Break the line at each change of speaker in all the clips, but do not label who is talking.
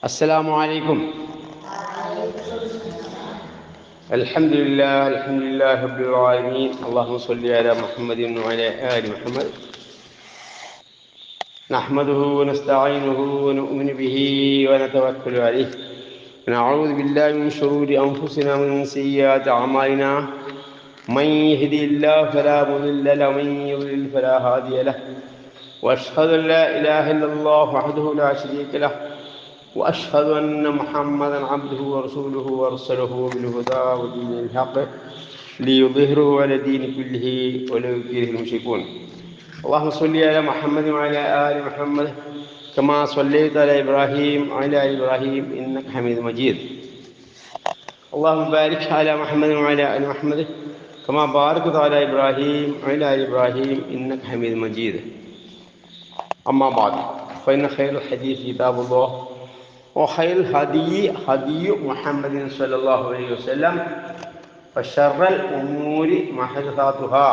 السلام عليكم. الحمد لله رب العالمين. اللهم صل على محمد وعلى آل محمد. نحمده ونستعينه ونؤمن به ونتوكل عليه ونعوذ بالله من شرور أنفسنا ومن سيئات أعمالنا. من يهدي الله فلا مضل له ومن يضلل فلا هادي له. وأشهد أن لا إله إلا الله وحده لا شريك له وأشهد أن محمدا عبده ورسوله وأرسله بالهدى ودين الحق ليظهره على الدين كله ولو كره المشركون. اللهم صل على محمد وعلى آل محمد كما صليت على إبراهيم وعلى آل إبراهيم إنك حميد مجيد. اللهم بارك على محمد وعلى آل محمد كما باركت على إبراهيم وعلى آل إبراهيم إنك حميد مجيد. أما بعد فإن خير الحديث كتاب الله وخير الهدي هدي محمد صلى الله عليه وسلم وشر الأمور محدثاتها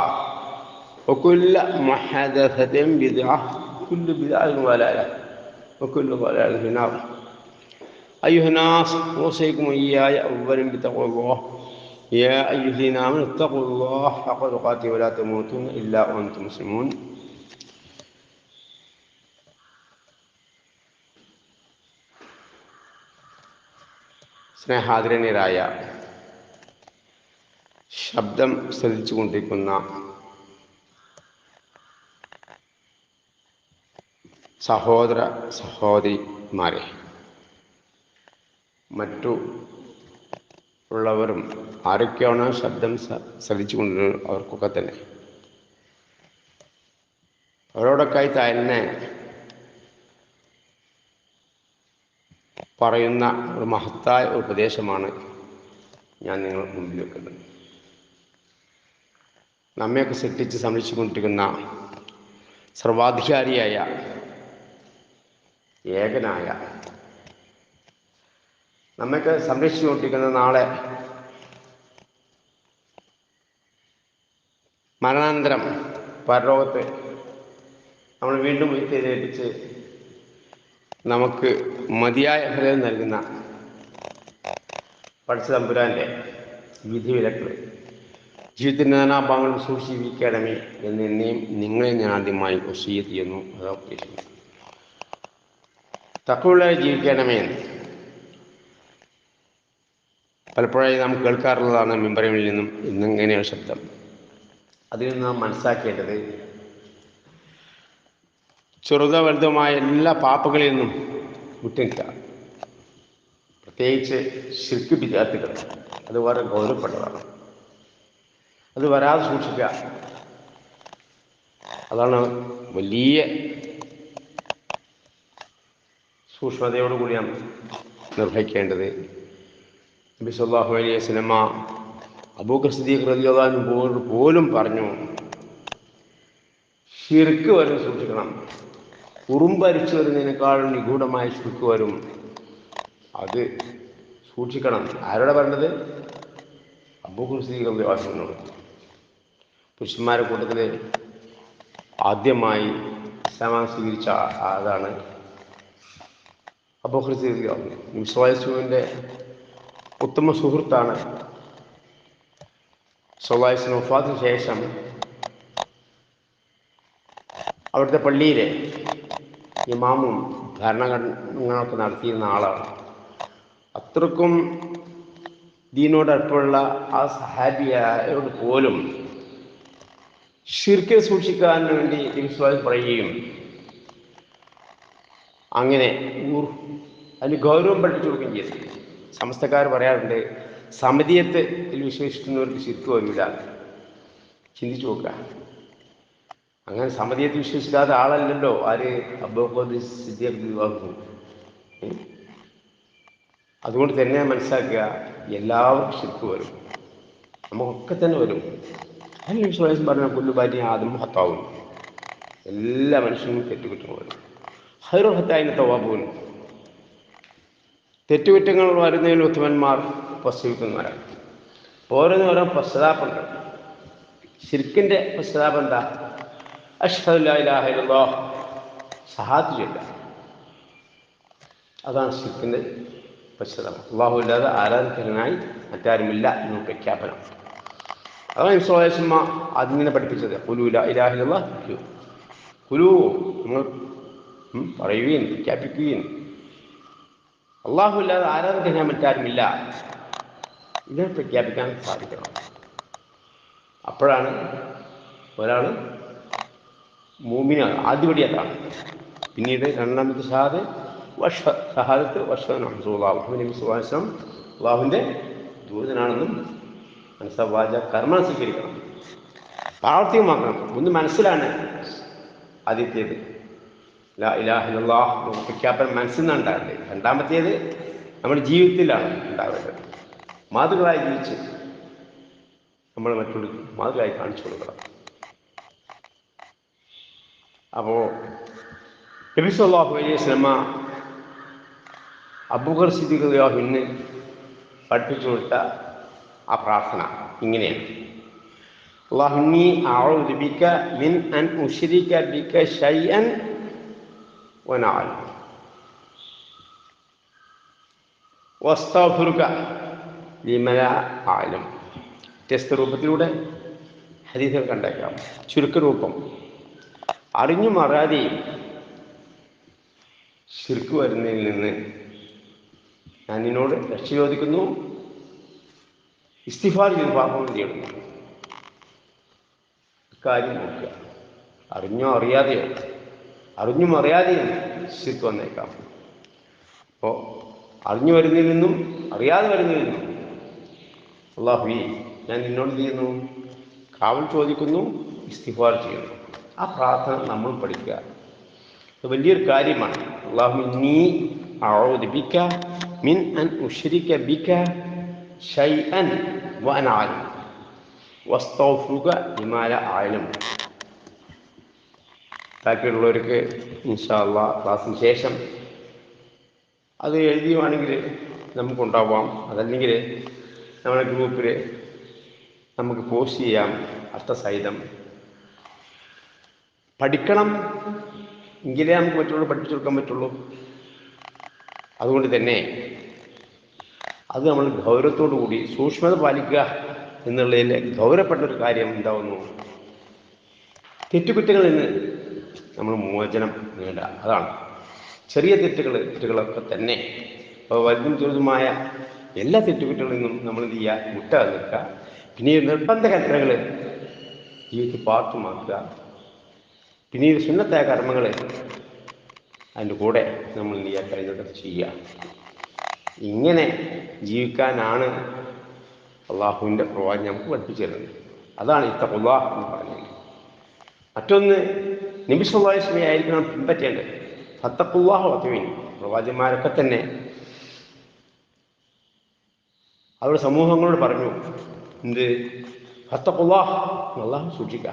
وكل محدثة بدعة وكل بدعة ضلالة وكل ضلالة في النار. أيها الناس أوصيكم وإياي أولا بتقوى الله. يا أيها الذين آمنوا اتقوا الله حق تقاته ولا تموتن إلا وأنتم مسلمون. സ്നേഹാദരണീയരായ ശബ്ദം ശ്രദ്ധിച്ചു കൊണ്ടിരിക്കുന്ന സഹോദര സഹോദരിമാരെ, മറ്റു ഉള്ളവരും ആരൊക്കെയാണ് ശബ്ദം ശ്രദ്ധിച്ചു കൊണ്ടിരുന്നത് അവർക്കൊക്കെ തന്നെ അവരോടൊക്കെയായി തന്നെ പറയുന്ന ഒരു മഹത്തായ ഉപദേശമാണ് ഞാൻ നിങ്ങൾക്ക് മുമ്പിൽ വെക്കുന്നത്. നമ്മയൊക്കെ സൃഷ്ടിച്ച് സംരക്ഷിച്ചുകൊണ്ടിരിക്കുന്ന സർവാധികാരിയായ ഏകനായ നമ്മയൊക്കെ സംരക്ഷിച്ചുകൊണ്ടിരിക്കുന്ന നാളെ മരണാനന്തരം പരലോകത്ത് നമ്മൾ വീണ്ടും എത്തിച്ച് നമുക്ക് മതിയായ ഫലം നൽകുന്ന പടച്ച തമ്പുരാൻ്റെ വിധിവിലക്കുകൾ ജീവിതത്തിൻ്റെ നാനാഭാഗങ്ങളും സൂക്ഷിക്കണമേ എന്ന് എന്നെയും നിങ്ങളെ ഞാൻ ആദ്യമായി വസിയ്യത്ത് ചെയ്യുന്നു. അതാ ഉദ്ദേശിക്കുന്നു. തഖ്വയുള്ളവരായി ജീവിക്കണമേ എന്ന് പലപ്പോഴായി നാം കേൾക്കാറുള്ളതാണ് മിമ്പറിൽ നിന്നും ഇന്നിങ്ങനെയുള്ള ശബ്ദം. അതിൽ നിന്ന് നാം മനസ്സിലാക്കേണ്ടത് ചെറുതോ വലുതുമായ എല്ലാ പാപങ്ങളിൽ നിന്നും വിട്ടുനിൽക്കുക. പ്രത്യേകിച്ച് ശിർക്ക് ബിദ്അത്തുകൾ അത് വളരെ ഗൗരവപ്പെട്ടതാണ്. അത് വരാതെ സൂക്ഷിക്കുക. അതാണ് വലിയ സൂക്ഷ്മതയോടുകൂടി നാം നിർവഹിക്കേണ്ടത്. നബി സല്ലല്ലാഹു അലൈഹി വസല്ലം അബൂബക്കർ സിദ്ദീഖ് റളിയല്ലാഹു അൻഹു പോലും പറഞ്ഞു, ശിർക്ക് വരും സൂക്ഷിക്കണം. ഉറുമ്പരിച്ചു വരുന്നതിനേക്കാളും നിഗൂഢമായ ശിർക്ക് വരും, അത് സൂക്ഷിക്കണം. ആരോടെ പറഞ്ഞത്? അബൂബക്കർ സിദ്ദീഖ് റളിയല്ലാഹു അൻഹുവിനോട്. പുരുഷന്മാരുടെ കൂട്ടത്തിൽ ആദ്യമായി ഇസ്ലാം സ്വീകരിച്ച അതാണ് അബൂബക്കർ സിദ്ദീഖ് റളിയല്ലാഹു അൻഹു. നബി സല്ലല്ലാഹു അലൈഹി വസല്ലമിന്റെ ഉത്തമ സുഹൃത്താണ്. സല്ലല്ലാഹു അലൈഹി വസല്ലം വഫാത്തിന് ശേഷം അവിടുത്തെ പള്ളിയിലെ ഇമാമും ഭരണഘടനകളൊക്കെ നടത്തിയിരുന്ന ആളാണ്. അത്രക്കും ദീനോട് അടുപ്പമുള്ള ആ സഹാബിയോട് പോലും ശിർക്ക് സൂക്ഷിക്കാൻ വേണ്ടി വിശ്വാസം പറയുകയും അങ്ങനെ അതിന് ഗൗരവം പഠിപ്പിച്ചു കൊടുക്കുകയും ചെയ്തു. സമസ്തക്കാർ പറയാറുണ്ട്, സമതിയത്തിൽ വിശ്വസിക്കുന്നവർക്ക് ശിർക്ക് വരില്ല. ചിന്തിച്ചു നോക്കുക. അങ്ങനെ സമതിയത്തിൽ വിശ്വസിക്കാത്ത ആളല്ലല്ലോ ആര്? അബൂബക്കർ സിദ്ദീഖ് റളിയല്ലാഹു അൻഹു. അതുകൊണ്ട് തന്നെ മനസ്സിലാക്കുക, എല്ലാവർക്കും ശിർക്ക് വരും, നമുക്കൊക്കെ തന്നെ വരും. അതിന് വിശ്വാസം പറഞ്ഞ പുല്ലു ഭാര്യ ആദം ഹത്താവും, എല്ലാ മനുഷ്യനും തെറ്റുകുറ്റങ്ങൾ വരും. ഖൈറുൽ ഖത്താഇന തവ്വാബൂൻ, തെറ്റുകുറ്റങ്ങൾ വരുന്നതിന് ഉത്തമന്മാർ പശ്ചാത്തലമാരാണ്. ഓരോ പശ്ചാത്താപമുണ്ട്. ശിർക്കിൻ്റെ പശ്ചാത്താപം എന്താ? അഷ്ഹദു അല്ലാ ഇലാഹ ഇല്ലല്ലാഹ്, ഷഹാദത്ത് ചൊല്ലുക. അതാണ് ശിർക്കിൻ്റെ പശ്ചാത്തലം. അള്ളാഹു ഇല്ലാതെ ആരാധനക്കരനായി മറ്റാരുമില്ല എന്ന് പ്രഖ്യാപനം. അതാണ് നബി സല്ലല്ലാഹു അലൈഹി വസല്ലം ആദ്യം തന്നെ പഠിപ്പിച്ചത്. ഖുലൂ ലാ ഇലാഹ ഇല്ലല്ലാഹ് ഖുലൂ, നിങ്ങൾ പറയുകയും പ്രഖ്യാപിക്കുകയും അള്ളാഹു ഇല്ലാതെ ആരാധനക്കരനായി മറ്റാരുമില്ല ഇതിനെ പ്രഖ്യാപിക്കാൻ സാധിക്കണം. അപ്പോഴാണ് ഒരാൾ മൂമിനാണ്. ആദ്യപടി അതാണ്. പിന്നീട് രണ്ടാമത്തെ ഷഹാദത്ത് വർഷം അള്ളാഹുവിൻ്റെ ദൂതനാണെന്നും മനസ്സവാച കർമ്മം സ്വീകരിക്കണം, പ്രാവർത്തികമാക്കണം. ഒന്ന് മനസ്സിലാണ് ആദ്യത്തേത് ലാ ഇലാഹ ഇല്ലല്ലാഹ് പ്രഖ്യാപനം മനസ്സിൽ നിന്നാണ് ഉണ്ടാകേണ്ടത്. രണ്ടാമത്തേത് നമ്മുടെ ജീവിതത്തിലാണ് ഉണ്ടാവേണ്ടത്. മാതൃകളായി ജീവിച്ച് നമ്മൾ മറ്റുള്ള മാതൃകയായി കാണിച്ചു കൊടുക്കണം. അപ്പോൾ നബി സല്ലല്ലാഹു അലൈഹി വസല്ലം അബൂബക്കർ സിദ്ദീഖ് റളിയല്ലാഹുവിന് പഠിപ്പിച്ചു കൊടുത്ത ആ പ്രാർത്ഥന ഇങ്ങനെയാണ്: അല്ലാഹുമ്മി അഊദു ബിക മിൻ അൻ ഉശ്രിക ബിക ശൈഅൻ വനഅൽ വസ്തഗ്ഫിറുക ലിമാ ലാ അഅലം. വ്യത്യസ്ത രൂപത്തിലൂടെ ഹദീസുകൾ കണ്ടേക്കാം. ചുരുക്കരൂപം: അറിഞ്ഞും അറിയാതെയും ശിർക്ക് വരുന്നതിൽ നിന്ന് ഞാൻ നിന്നോട് രക്ഷ ചോദിക്കുന്നു, ഇസ്തിഗ്ഫാർ ചെയ്ത് പാപം തേടുന്നു. കാര്യം നോക്കുക. അറിഞ്ഞും അറിയാതെയും ശിർക്ക് വന്നേക്കാം. അപ്പോൾ അറിഞ്ഞു വരുന്നതിൽ നിന്നും അറിയാതെ വരുന്നതിൽ നിന്നും അല്ലാഹുവേ ഞാൻ നിന്നോട് ചെയ്യുന്നു, കാവൽ ചോദിക്കുന്നു, ഇസ്തിഗ്ഫാർ ചെയ്യുന്നു. ആ പ്രാർത്ഥന നമ്മൾ പഠിക്കുക. അത് വലിയൊരു കാര്യമാണ്. അല്ലാഹുമ്മി അഊദു ബിക മിൻ അൻ ഉശ്രിക ബിക ശൈഅൻ വഅന അഅലം വസ്തഗ്ഫിറുക ലിമാ ലാ അഅലം. ബാക്കിയുള്ളവർക്ക് ഇൻഷാ അല്ലാഹ് ക്ലാസ്സിന് ശേഷം അത് എഴുതിയുവാണെങ്കിൽ നമുക്കുണ്ടാവാം. അതല്ലെങ്കിൽ നമ്മുടെ ഗ്രൂപ്പിൽ നമുക്ക് പോസ്റ്റ് ചെയ്യാം അർത്ഥസഹിതം. പഠിക്കണം എങ്കിലേ നമുക്ക് മറ്റുള്ളവർ പഠിപ്പിച്ചു കൊടുക്കാൻ പറ്റുള്ളൂ. അതുകൊണ്ട് തന്നെ അത് നമ്മൾ ഗൗരവത്തോടു കൂടി സൂക്ഷ്മത പാലിക്കുക എന്നുള്ളതിൽ ഗൗരവപ്പെട്ടൊരു കാര്യം എന്താവുന്നു, തെറ്റുകുറ്റങ്ങളിൽ നിന്ന് നമ്മൾ മോചനം നേടുക. അതാണ് ചെറിയ തെറ്റുകളൊക്കെ തന്നെ വലുതും ചെറുതുമായ എല്ലാ തെറ്റുകുറ്റങ്ങളിൽ നിന്നും നമ്മൾ എന്ത് ചെയ്യുക, വിട്ട നിൽക്കുക. പിന്നീട് നിർബന്ധ കൽപ്പനകൾ ജീവിതത്തിൽ പാർട്ടുമാക്കുക. പിന്നീട് സുന്നത്തായ കർമ്മങ്ങൾ അതിൻ്റെ കൂടെ നമ്മൾ എന്ത് ചെയ്യുക, കഴിഞ്ഞിട്ട് ചെയ്യുക. ഇങ്ങനെ ജീവിക്കാനാണ് അള്ളാഹുവിൻ്റെ പ്രവാചകൻ നമുക്ക് പഠിപ്പിച്ചു തരുന്നത്. അതാണ് ഇത്തഖുല്ലാഹ് എന്ന് പറഞ്ഞത്. മറ്റൊന്ന് നബി സല്ലല്ലാഹു അലൈഹി വസല്ലം ആയിരിക്കണം പിൻപറ്റേണ്ടത്. ഫത്തഖുല്ലാഹ വഅത്വീൻ. പ്രവാചകന്മാരൊക്കെ തന്നെ അവരുടെ സമൂഹങ്ങളോട് പറഞ്ഞു, എന്ത്? ഫത്തഖുല്ലാഹ്, അള്ളാഹു സൂക്ഷിക്കുക,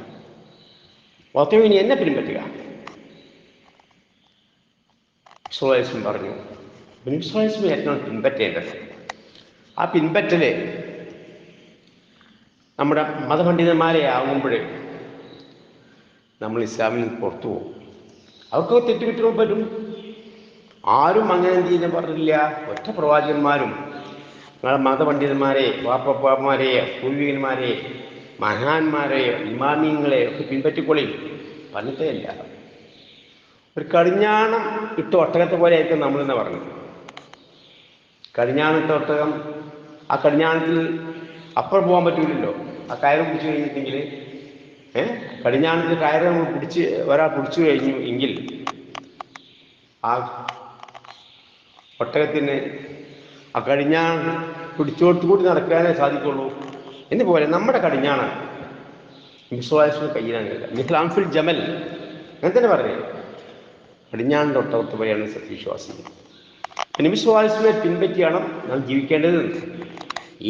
വഅത്വീൻ, എന്നെ പിൻപറ്റുക. സല്ലല്ലാഹു അലൈഹി വസല്ലം പറഞ്ഞു. നബി സല്ലല്ലാഹു അലൈഹി വസല്ലം ആയിരിക്കണം പിൻപറ്റേണ്ടത്. ആ പിൻപറ്റല് നമ്മുടെ മതപണ്ഡിതന്മാരെ ആകുമ്പോൾ നമ്മൾ ഇസ്ലാമിൽ നിന്ന് പുറത്തു പോകും. അവർക്ക് തെറ്റുകുറ്റവും പറ്റും. ആരും അങ്ങനെ എന്ത് ചെയ്യുന്ന പറഞ്ഞില്ല. ഒറ്റ പ്രവാചകന്മാരും നിങ്ങളുടെ മതപണ്ഡിതന്മാരെ, വാപ്പമാരെ, പൂർവികന്മാരെ, മഹാന്മാരെ, ഇമാമിങ്ങളെ ഒക്കെ പിൻപറ്റിക്കൊള്ളിയും പറഞ്ഞിട്ടേ ഇല്ല. ഒരു കടിഞ്ഞാണം ഇട്ട ഒട്ടകത്തെ പോലെ ആയിരിക്കും നമ്മളെന്ന് പറഞ്ഞത്. കടിഞ്ഞാണിട്ട ഒട്ടകം, ആ കടിഞ്ഞാണത്തിൽ അപ്പുറം പോകാൻ പറ്റൂലല്ലോ. ആ കയറ് പിടിച്ചു കഴിഞ്ഞിട്ടുണ്ടെങ്കിൽ കടിഞ്ഞാണത്തിൽ കയറ് നമ്മൾ ഒരാൾ പിടിച്ചു കഴിഞ്ഞു എങ്കിൽ ആ ഒട്ടകത്തിന് ആ കടിഞ്ഞാൺ പിടിച്ചോടുത്തുകൂടി നടക്കാനേ സാധിക്കുള്ളൂ. എന്നുപോലെ നമ്മുടെ കടിഞ്ഞാണ് വിശ്വാസ കയ്യിലാങ്ങില്ല. മിഹ്ലാംഫുൽ ജമൽ അങ്ങനെ തന്നെ പറയുന്നത്. കടിഞ്ഞാണിൻ്റെ ഒട്ടകത്ത് പോലെയാണ് സത്യവിശ്വാസി. പിന്നെ വിശ്വാസത്തെ പിൻപറ്റിയാണ് നാം ജീവിക്കേണ്ടത്.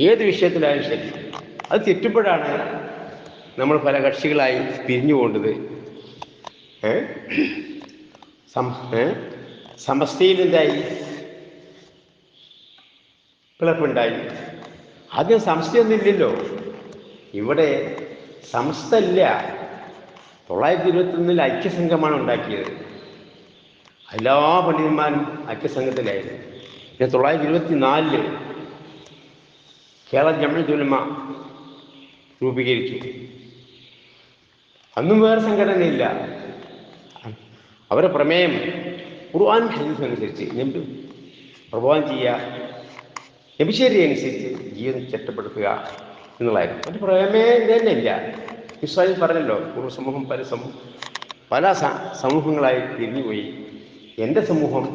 ഏത് വിഷയത്തിലായാലും ശരി. അത് തെറ്റുമ്പോഴാണ് നമ്മൾ പല കക്ഷികളായി പിരിഞ്ഞു പോകേണ്ടത്. സമസ്തയിൽ എന്തായി? പിളർപ്പുണ്ടായി. ആദ്യം സമസ്തയൊന്നും ഇല്ലല്ലോ. ഇവിടെ സമസ്ത ഇല്ല. 921 ഐക്യസംഘമാണ് ഉണ്ടാക്കിയത്. എല്ലാ പണ്ഡിതന്മാരും ഐക്യസംഘത്തിലായിരുന്നു. 1924 കേരള ജംഇയ്യത്തുൽ ഉലമ രൂപീകരിച്ചു. അന്നും വേറെ സംഘടനയില്ല. അവരുടെ പ്രമേയം ഖുർആൻ ഹദീസ് അനുസരിച്ച് നബി പ്രബോധനം ചെയ്യുക, നബിശരി അനുസരിച്ച് ജീവിതം ചിട്ടപ്പെടുത്തുക എന്നുള്ളതായിരുന്നു. ഒരു പ്രമേയം തന്നെ ഇല്ല. ഇസ്രായേൽ പറഞ്ഞല്ലോ, പൂർവ്വ സമൂഹം പല സമൂഹങ്ങളായി തിരിഞ്ഞുപോയി. എൻ്റെ സമൂഹം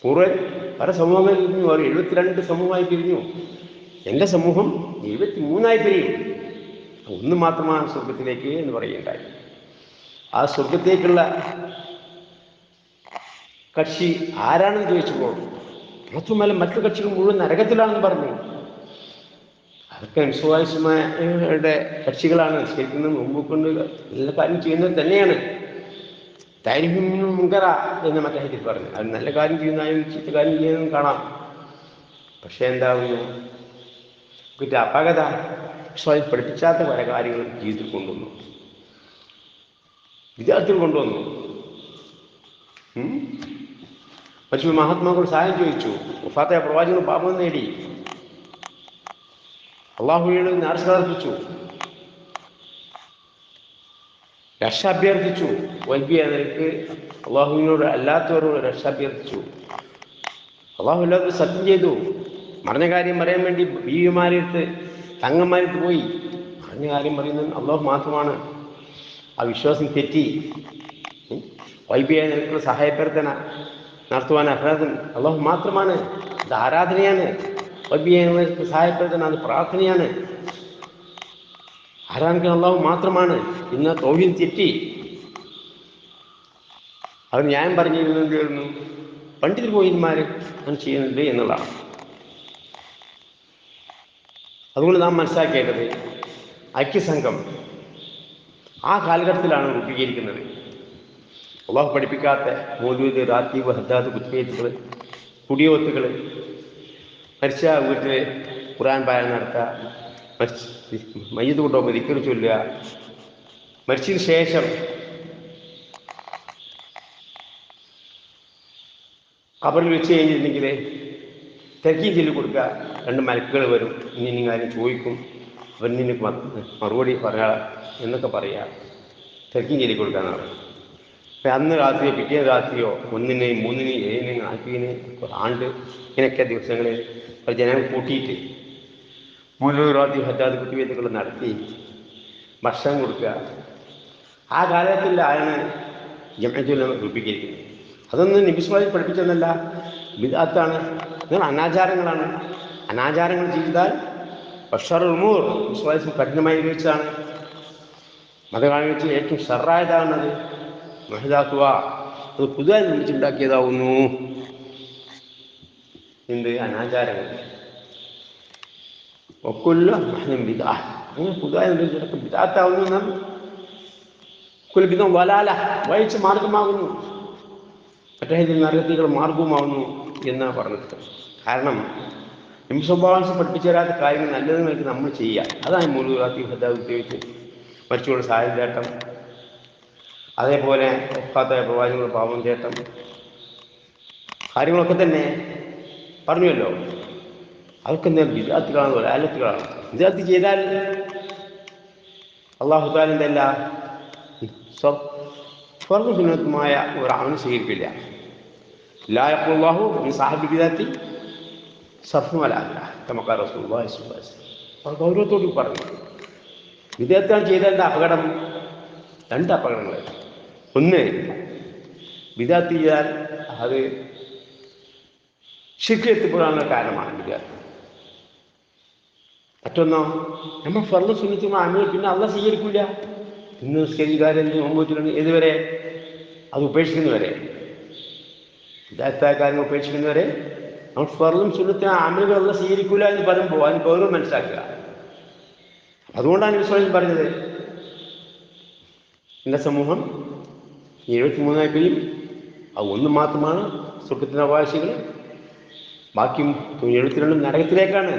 പൂർവ്വൻ പല സമൂഹങ്ങളിൽ തിരിഞ്ഞു. അവർ 72 സമൂഹമായി പിരിഞ്ഞു. എൻ്റെ സമൂഹം 73 പിരിയും. ഒന്ന് മാത്രമാണ് സ്വർഗത്തിലേക്ക് എന്ന് പറയുകയുണ്ടായി. ആ സ്വർഗത്തേക്കുള്ള കക്ഷി ആരാണെന്ന് ചോദിച്ചപ്പോൾ മാത്രമല്ല മറ്റു കക്ഷികൾ മുഴുവൻ നരകത്തിലാണെന്ന് പറഞ്ഞു. അതൊക്കെ വിശ്വാസമായ കക്ഷികളാണ്. ശരിക്കും മുമ്പ് കൊണ്ട് എല്ലാ കാര്യം ചെയ്യുന്നത് തന്നെയാണ്. തൈരിഹിനും മുങ്കറ എന്ന് മറ്റേ ഹദീസ് പറഞ്ഞു. അത് നല്ല കാര്യം ചെയ്യുന്നതായും ചീത്ത കാര്യം ചെയ്യുന്നതും കാണാം. പക്ഷെ എന്താകുന്നു, അപകട വിശ്വാസം പഠിപ്പിച്ചാത്ത പല കാര്യങ്ങളും ജീവിതത്തിൽ കൊണ്ടുവന്നു, വിദ്യാർത്ഥികൾ കൊണ്ടുവന്നു. പക്ഷേ മഹാത്മാക്കൾ സഹായം ചോദിച്ചു. വഫാത്തായ പ്രവാചകൻ പാപം നേടി, അള്ളാഹുവിനോട് നേർച്ചയർപ്പിച്ചു, രക്ഷ അഭ്യർത്ഥിച്ചു. വൈബിയ നിലക്ക് അള്ളാഹുവിനോട് അല്ലാത്തവരോട് രക്ഷ അഭ്യർത്ഥിച്ചു. അള്ളാഹു എല്ലാവരും സത്യം ചെയ്തു. മറിഞ്ഞ കാര്യം പറയാൻ വേണ്ടി ബീവിമാരെടുത്ത് തങ്ങന്മാരെടുത്ത് പോയി. മറിഞ്ഞ കാര്യം പറയുന്നത് അള്ളാഹു മാത്രമാണ്. ആ വിശ്വാസം തെറ്റി. വൈബിയ നിലക്കുള്ള സഹായപ്രവർത്തന നടത്തുവാൻ അഭ്യർത്ഥന അള്ളാഹു മാത്രമാണ്. അത് ആരാധനയാണ്. വൈബിയ സഹായപ്രവർത്തന അത് പ്രാർത്ഥനയാണ്. ആരാധിക്കാൻ അള്ളാഹു മാത്രമാണ്. ഇന്ന് തൗഹീദ് തെറ്റി. അവർ ന്യായം പറഞ്ഞിരുന്നു പണ്ഡിത പോയിന്മാർ അത് ചെയ്യുന്നുണ്ട് എന്നുള്ളതാണ്. അതുകൊണ്ട് നാം മനസ്സിലാക്കേണ്ടത് ഐക്യസംഘം ആ കാലഘട്ടത്തിലാണ് രൂപീകരിക്കുന്നത്. അള്ളാഹു പഠിപ്പിക്കാത്ത മൗലൂദ്, റാത്തീബ്, ഹദ്ദാദ്, കുത്തുബേത്തുകൾ, കുടിയോത്തുകൾ, മരിച്ച വീട്ടിൽ ഖുർആൻ പാരായണം നടത്തുക, മയ്യിത്ത് കൊണ്ടുപോകുമ്പോൾ ദിക്ർ ചൊല്ലുക, മരിച്ചതിന് ശേഷം ഖബറിൽ വെച്ച് കഴിഞ്ഞിട്ടുണ്ടെങ്കിൽ തെരക്കീം ചൊല്ലി കൊടുക്കുക. 2 മലക്കുകൾ വരും, ഇനി കാര്യം ചോദിക്കും, അവൻ നിന്നെ മറുപടി പറയാ എന്നൊക്കെ പറയുക. തെരക്കീം ചൊല്ലി കൊടുക്കുക എന്നാണ്. അപ്പം അന്ന് രാത്രിയോ പിറ്റേ രാത്രിയോ 1, 3, 7, 40 ആണ്ട് ഇങ്ങനെയൊക്കെ ദിവസങ്ങളിൽ ജനങ്ങൾ കൂട്ടിയിട്ട് മൗലൂദ്, റാത്തീബ്, ഹദ്ദാദ്, കുത്തുബേത്തുകൾ നടത്തി ഭക്ഷണം കൊടുക്കുക. ആ കാലഘട്ടത്തിലാണ് ജംഇയ്യത്തുൽ ഉലമ രൂപീകരിക്കുന്നത്. അതൊന്നും നബി സ്വല്ലല്ലാഹു അലൈഹി വസല്ലം പഠിപ്പിച്ചതല്ല, ബിദ്അത്താണ്. നിങ്ങൾ അനാചാരങ്ങളാണ്. അനാചാരങ്ങൾ ചെയ്താൽ ബശറുൽ ഉമൂർ വിശ്വാസം കഠിനമായി ഉപയോഗിച്ചതാണ്. മതകാലം വെച്ച് ഏറ്റവും ഷർറായതാണത്. മഹദാക്കുക, അത് പുതുതായി നിർമ്മിച്ചുണ്ടാക്കിയതാവുന്നു. എന്ത് അനാചാരങ്ങൾ ഒക്കുള്ള ബിദ്അ, അങ്ങനെ പുതുതായി നിർമ്മിച്ചതൊക്കെ ബിദ്അത്താവുന്നു. കുൽബിദം വലാല, വഴിച്ച് മാർഗമാകുന്നു. മറ്റേ നരകത്തികൾ മാർഗവുമാവുന്നു എന്നാണ് പറഞ്ഞത്. കാരണം നബി സ്വല്ലല്ലാഹു അലൈഹി വസല്ലം പഠിപ്പിച്ചു തരാത്ത കാര്യങ്ങൾ നല്ലത് നിലയ്ക്ക് നമ്മൾ ചെയ്യുക. അതാണ് മൗലൂദ്, റാത്തീബ്, ഹദ്ദാദ് ഉപയോഗിച്ച് മരിച്ചുകൊണ്ട് സഹായം തേട്ടം, അതേപോലെ വഫാത്തായ പ്രവാചകരുടെ പാപം തേട്ടം, കാര്യങ്ങളൊക്കെ തന്നെ പറഞ്ഞുവല്ലോ. അതൊക്കെ ബിദ്അത്തുകളാണ്, വലാലത്തുകളാണ്. ബിദ്അത്ത് ചെയ്താൽ അല്ലാഹു തആല എന്തല്ല ഫർദും സുന്നത്തുമായ ഒരു അമൽ സ്വീകരിക്കില്ല. ലാ യഖുലുല്ലാഹു മിൻ സാഹിബി ബിദ്അത്തി സർഫുൻ വലാ അദ്ല കമാ ഖാല റസൂലുള്ളാഹി സ്വല്ലല്ലാഹു അലൈഹി വസല്ലം. അവർ ഗൗരവത്തോട് പറഞ്ഞു. ബിദ്അത്ത് ചെയ്തതിൻ്റെ അപകടം 2 അപകടങ്ങൾ. ഒന്ന്, ബിദ്അത്ത് ചെയ്താൽ അത് ശിർക്ക് എത്തിപ്പെടാനുള്ള കാരണമാണ് ബിദ്അത്ത്. മറ്റൊന്നോ, നമ്മൾ ഫർദും സുന്നത്തുമായ അമൽ പിന്നെ അല്ലാഹു സ്വീകരിക്കില്ല. ഇന്ന് നിസ്കരിക്കാരൻ നോമ്പൂറ്റിലാണ് ഏതുവരെ അത് ഉപേക്ഷിക്കുന്നവരെ, ബിദ്അത്തായ കാര്യങ്ങൾ ഉപേക്ഷിക്കുന്നവരെ നമ്മൾ ഫർളും സുന്നത്തും അമലുകൾ അല്ലാഹു സ്വീകരിക്കില്ല എന്ന് പറയുമ്പോൾ അതിന് ഗൗരവം മനസ്സിലാക്കുക. അതുകൊണ്ടാണ് വിശ്വാസം പറഞ്ഞത് എൻ്റെ സമൂഹം 73 പേരും, അത് 1 മാത്രമാണ് സ്വർഗത്തിൻ്റെ അവകാശികൾ, ബാക്കി 72 നരകത്തിലേക്കാണ്.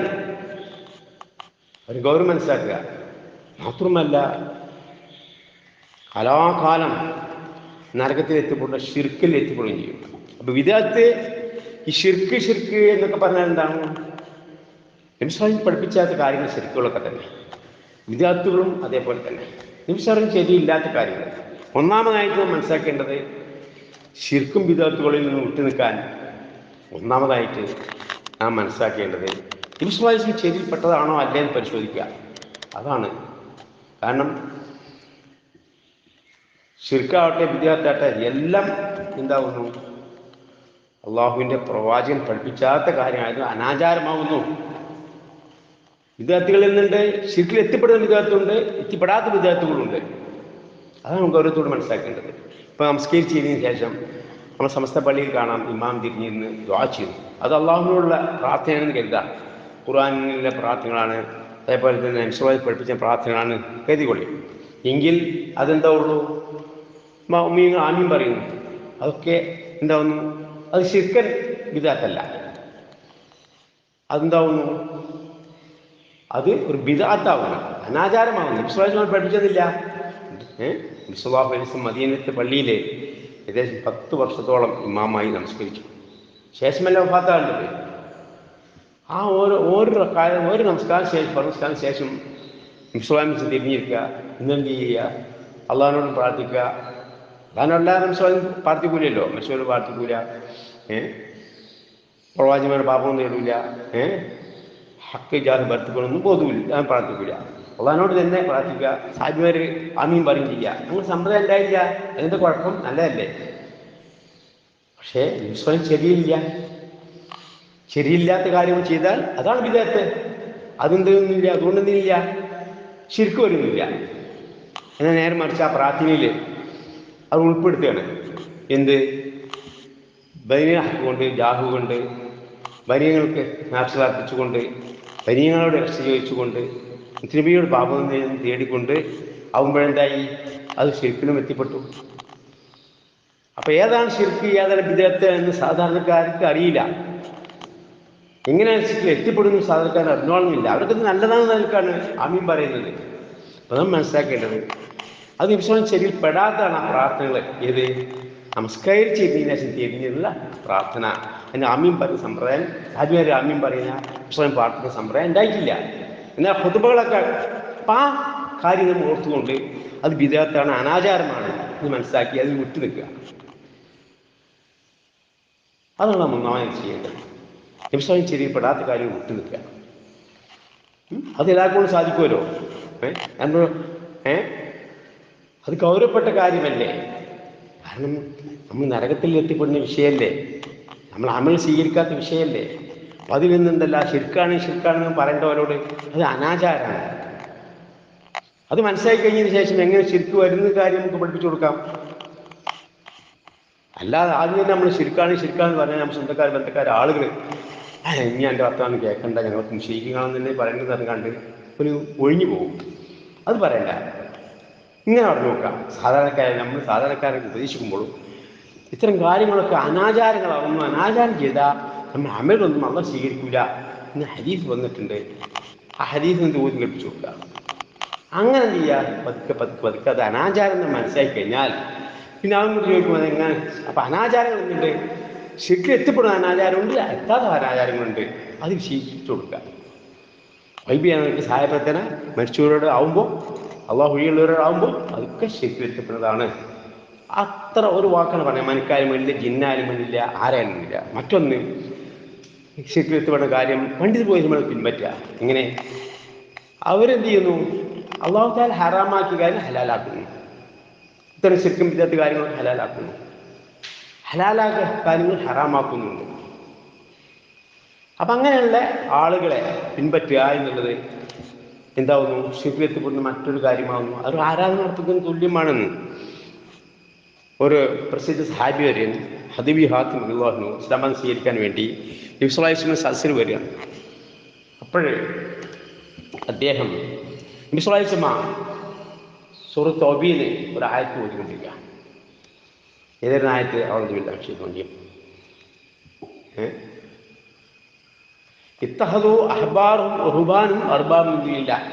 ഒരു ഗൗരവം മനസ്സിലാക്കുക. മാത്രമല്ല, കലാകാലം നരകത്തിൽ എത്തിപ്പെടുന്ന ഷിർക്കിൽ എത്തിപ്പെടുകയും ചെയ്യും. അപ്പോൾ വിദഅത്ത് ഈ ഷിർക്ക് എന്നൊക്കെ പറഞ്ഞാൽ എന്താണ്? നബി സല്ലല്ലാഹു പഠിപ്പിച്ചാത്ത കാര്യങ്ങൾ ശിർക്കുകളൊക്കെ തന്നെ, വിദഅത്തുകളും അതേപോലെ തന്നെ. നബി സല്ലല്ലാഹു ശരിയില്ലാത്ത കാര്യങ്ങൾ. ഒന്നാമതായിട്ട് നാം മനസ്സിലാക്കേണ്ടത് ശിർക്കും വിദഅത്തുകളിൽ നിന്ന് വിട്ടുനിൽക്കാൻ ഒന്നാമതായിട്ട് നാം മനസ്സിലാക്കേണ്ടത് നബി സല്ലല്ലാഹു അലൈഹി വസല്ലം ശരിയിൽപ്പെട്ടതാണോ അല്ലേന്ന് പരിശോധിക്കുക. അതാണ്. കാരണം ശിർക്കാവട്ടെ വിദഅത്താവട്ടെ എല്ലാം എന്താവുന്നു? അള്ളാഹുവിൻ്റെ പ്രവാചകൻ പഠിപ്പിച്ചാത്ത കാര്യമായത് അനാചാരമാകുന്നു. വിദഅത്തുകളിൽ നിന്നുണ്ട്, ശിർക്കിൽ എത്തിപ്പെടുന്ന വിദഅത്തുണ്ട്, എത്തിപ്പെടാത്ത വിദഅത്തുകളുണ്ട്. അതാണ് നമുക്ക് ഓരോരുത്തോട് മനസ്സിലാക്കേണ്ടത്. ഇപ്പോൾ നമസ്കരിച്ചതിന് ശേഷം നമ്മൾ സമസ്ത പള്ളിയിൽ കാണാം ഇമാം തിരിഞ്ഞിരുന്ന് ദുആ ചെയ്യുന്നു. അത് അള്ളാഹുവിനോടുള്ള പ്രാർത്ഥനയാണെന്ന് കരുതാം. ഖുർആനിലെ പ്രാർത്ഥനകളാണ്, അതേപോലെ തന്നെ നബി സല്ലല്ലാഹു പഠിപ്പിച്ച പ്രാർത്ഥനകളാണ് കരുതിക്കൊള്ളി. എങ്കിൽ അതെന്താ ഉള്ളൂ? ഉമ്മീങ്ങൾ ആമീൻ പറയുന്നു. അതൊക്കെ എന്താവുന്നു? അത് ശിർക്കൻ ബിദഅത്തല്ല. അതെന്താവുന്നു? അത് ഒരു ബിദഅത്താവുന്നു, അനാചാരമാവുന്നു. നബി സല്ലല്ലാഹു അലൈഹി വസല്ലം പഠിപ്പിച്ചതില്ല. നബി സല്ലല്ലാഹു അലൈഹി വസല്ലം മദീനത്തെ പള്ളിയിൽ ഏകദേശം 10 വർഷത്തോളം ഇമാമായി നമസ്കരിച്ചു. ശേഷമല്ല വഫാത്താകുന്നത്. ആ ഓരോ നമസ്കാരം ശേഷം നബി സല്ലല്ലാഹു അലൈഹി വസല്ലം തിരിഞ്ഞിരിക്കുക, ഇന്നെന്ത് ചെയ്യുക? അള്ളാഹിനോട് പ്രാർത്ഥിക്കുക. അള്ളാഹിനോട് നബി സല്ലല്ലാഹു അലൈഹി വസല്ലം പ്രാർത്ഥിക്കൂലല്ലോ, മനുഷ്യരോട് പ്രാർത്ഥിക്കൂല, പ്രവാചകന്മാരുടെ പാപമൊന്നും നേടില്ല, ഹക്ക് ജാതി ഭർത്തിക്കൊണ്ടൊന്നും ബോധമില്ല, ഞാൻ പ്രാർത്ഥിക്കില്ല. അള്ളാഹിനോട് തന്നെ പ്രാർത്ഥിക്കുക. സാഹിബിമാർ ആമീൻ പറയും ചെയ്യുക. അങ്ങനെ സമ്പ്രദായം ഉണ്ടായില്ല. അതിൻ്റെ കുഴപ്പം നല്ലതല്ലേ? പക്ഷേ സ്വയം ശരിയില്ലാത്ത കാര്യങ്ങൾ ചെയ്താൽ അതാണ് വിദഅത്ത്. അതെന്തൊന്നുമില്ല, അതുകൊണ്ടൊന്നുമില്ല, ശിർക്ക് വരുന്നില്ല. എന്നാൽ നേരെ മറിച്ച് ആ പ്രാർത്ഥനയിൽ അത് ഉൾപ്പെടുത്തുകയാണ്. എന്ത്? ബനിയ ഹക്ക് കൊണ്ട്, ജാഹു കൊണ്ട്, ബനിയങ്ങൾക്ക് നാച്ചുറൽ അർപ്പിച്ചുകൊണ്ട്, ബനിയങ്ങളോട് രക്ഷ ചോദിച്ചുകൊണ്ട്, നബിയോട് പാപം തേടിക്കൊണ്ട് ആവുമ്പോഴെന്തായി? അത് ശിർക്കിലും എത്തിപ്പെട്ടു. അപ്പോൾ ഏതാണ് ശിർക്ക്, ഏതാണ് ബിദഅത്ത് എന്ന് സാധാരണക്കാർക്ക് അറിയില്ല. എങ്ങനെയാണ് ശിർക്കിൽ എത്തിപ്പെടുന്നു സാധാരണക്കാരൻ അറിഞ്ഞോളുന്നില്ല. അവർക്ക് നല്ലതാണെന്ന് നിൽക്കാണ് ആമീൻ പറയുന്നത്. അപ്പോൾ നാം മനസ്സിലാക്കേണ്ടത് അത് നബി സല്ലല്ലാഹു അലൈഹി വസല്ലം ശരിയിൽ പെടാത്തതാണ് ആ പ്രാർത്ഥനകൾ. ഏത്? നമസ്കരിച്ചതിന് ശേഷം തിരിഞ്ഞുള്ള പ്രാർത്ഥന. അതിന് ആമീൻ പറയുന്ന സമ്പ്രദായം, ആദ്യം ആമീൻ പറയുന്ന മുസ്ലിം പ്രാർത്ഥന സമ്പ്രദായം ഉണ്ടായിട്ടില്ല. എന്നാൽ ഖുതുബകളൊക്കെ അപ്പം ആ കാര്യം നമ്മൾ ഓർത്തുകൊണ്ട് അത് ബിദഅത്താണ്, അനാചാരമാണ് എന്ന് മനസ്സിലാക്കി അതിൽ വിട്ടു നിൽക്കുക. അതാണ് നമ്മൾ ഒന്നാമത് ചെയ്യേണ്ടത്. നബി സല്ലല്ലാഹു അലൈഹി വസല്ലം പെടാത്ത കാര്യം വിട്ടു നിൽക്കുക. അത് എല്ലാവർക്കും സാധിക്കുമല്ലോ. അത് ഗൗരവപ്പെട്ട കാര്യമല്ലേ? കാരണം നമ്മൾ നരകത്തിൽ എത്തിപ്പെടുന്ന വിഷയമല്ലേ, നമ്മൾ അമൽ സ്വീകരിക്കാത്ത വിഷയമല്ലേ. അപ്പം അതിൽ നിന്നുണ്ടല്ല ശിർക്കാണെന്ന് പറയേണ്ടവരോട് അത് അനാചാരമാണ്. അത് മനസ്സിലാക്കി കഴിഞ്ഞതിന് ശേഷം എങ്ങനെ ശിർക്ക് വരുന്ന കാര്യം നമുക്ക് പഠിപ്പിച്ചു കൊടുക്കാം. അല്ലാതെ ആദ്യം തന്നെ നമ്മൾ ശിർക്കാണെന്ന് പറഞ്ഞാൽ നമ്മൾ സ്വന്തക്കാർ ആളുകൾ ഇനി എൻ്റെ വർത്തമാനം കേൾക്കണ്ട, ഞങ്ങൾക്ക് ശീലിക്കാണെന്ന് തന്നെ പറയുന്നത് കണ്ട് ഒരു ഒഴിഞ്ഞു പോകും. അത് പറയണ്ട. ഇങ്ങനെ പറഞ്ഞു നോക്കാം. നമ്മൾ സാധാരണക്കാരെ ഉപദേശിക്കുമ്പോഴും ഇത്തരം കാര്യങ്ങളൊക്കെ അനാചാരങ്ങളാകുന്നു. അനാചാരം ചെയ്താൽ നമ്മൾ അമലൊന്നും അള്ളാഹു സ്വീകരിക്കില്ല എന്ന് ഹദീസ് വന്നിട്ടുണ്ട്. ആ ഹദീസ് ചോദ്യം കേൾപ്പിച്ചു കൊടുക്കുക. അങ്ങനെ എന്ത് ചെയ്യുക? പതുക്കെ അത് അനാചാരം എന്ന് മനസ്സിലാക്കി കഴിഞ്ഞാൽ പിന്നെ അവനോട് ചോദിക്കുമ്പോൾ എങ്ങനെ? അപ്പം അനാചാരങ്ങൾ എന്തുണ്ട്? ശരിക്കും എത്തിപ്പെടുന്ന അനാചാരമുണ്ട്, എത്താത്ത അനാചാരങ്ങളുണ്ട്. അത് വിശേഷിപ്പിച്ചു കൊടുക്കുക. വൈബിയാണെങ്കിൽ സഹായപ്രവർത്തന മരിച്ചവരോട് ആവുമ്പോൾ, അള്ളാഹു വഴിയുള്ളവരോടാവുമ്പോൾ അതൊക്കെ ശരിക്കും എത്തിപ്പെടുന്നതാണ്. അത്ര ഒരു വാക്കാണ് പറഞ്ഞത്. മനക്കാരും വേണ്ടില്ല, ജിന്നാരും വേണ്ടില്ല, ആരായാലും വേണ്ടില്ല. മറ്റൊന്ന് ശരിക്കും എത്തിപ്പെടുന്ന കാര്യം പണ്ഡിത് പോയി നമ്മൾ പിൻപറ്റുക. എങ്ങനെ? അവരെന്ത് ചെയ്യുന്നു? അള്ളാഹു തആല ഹറാമാക്കിയ കാര്യം ഹലാലാക്കുന്നു. ഇത്തരം ശരിക്കും വിദഅത്ത് കാര്യങ്ങൾ ഹലാലാക്കുന്നു, ഹലാലാക്കിയ കാര്യങ്ങൾ ഹറാമാക്കുന്നുണ്ട്. അപ്പം അങ്ങനെയുള്ള ആളുകളെ പിൻപറ്റുക എന്നുള്ളത് എന്താവുന്നു? ശിർക്കിൽ എത്തിപ്പെടുന്ന മറ്റൊരു കാര്യമാകുന്നു. അത് ആരാധന നടത്തുന്നതിന് തുല്യമാണെന്ന് ഒരു പ്രസിദ്ധ സഹാബി വരെയും ഹദീബി ഹാത്തിം റളിയല്ലാഹു അൻഹു ഇസ്ലാം സ്വീകരിക്കാൻ വേണ്ടി നബി സല്ലല്ലാഹു അലൈഹി വസല്ലം സദസ്സിൽ വരികയാണ്. അപ്പോഴേ അദ്ദേഹം നബി സല്ലല്ലാഹു അലൈഹി വസല്ലം സൂറത്ത് തൗബയിൽ ഒരു ആയത്ത് ഓതിക്കൊണ്ടിരിക്കുക. ഏതൊരു ആയത്ത്? അഊദു ബില്ലാഹി മിനശ് ശൈത്വാനിർ റജീം. ഇത്തഖദു അഹ്ബാറും റുഹ്ബാനും അർബാബും മിൻ ദൂനില്ലാഹ്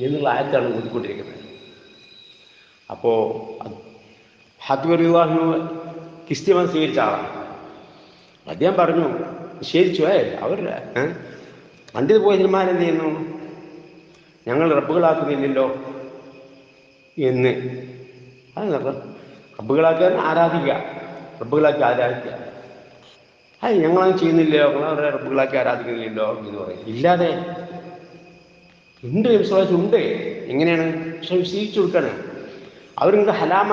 എന്നുള്ള ആയത്താണ് ഓതിക്കൊണ്ടിരിക്കുന്നത്. അപ്പോൾ ഹാത്തിബ് റളിയല്ലാഹു ക്രിസ്ത്യമതം സ്വീകരിച്ച ആളാണ്. അദ്ദേഹം പറഞ്ഞു, നിഷേധിച്ചു, അവർ പണ്ഡിത പുരോഹിതന്മാരെന്ത് ചെയ്യുന്നു, ഞങ്ങൾ റബ്ബുകളാക്കുന്നില്ലല്ലോ എന്ന്. അത് റബ്ബുകളാക്കാൻ ആരാധിക്കുക, റബ്ബുകളാക്കി ആരാധിക്കുക. ഞങ്ങളത് ചെയ്യുന്നില്ലല്ലോ, ഞങ്ങളവരെ റബ്ബുകളാക്കി ആരാധിക്കുന്നില്ലല്ലോ എന്ന് പറയും. ഇല്ലാതെ ഉണ്ട്, വിശ്വാസം ഉണ്ട്. എങ്ങനെയാണ്? പക്ഷെ വിശ്വസിച്ചു കൊടുക്കണം. അവർക്ക് ഹലാമ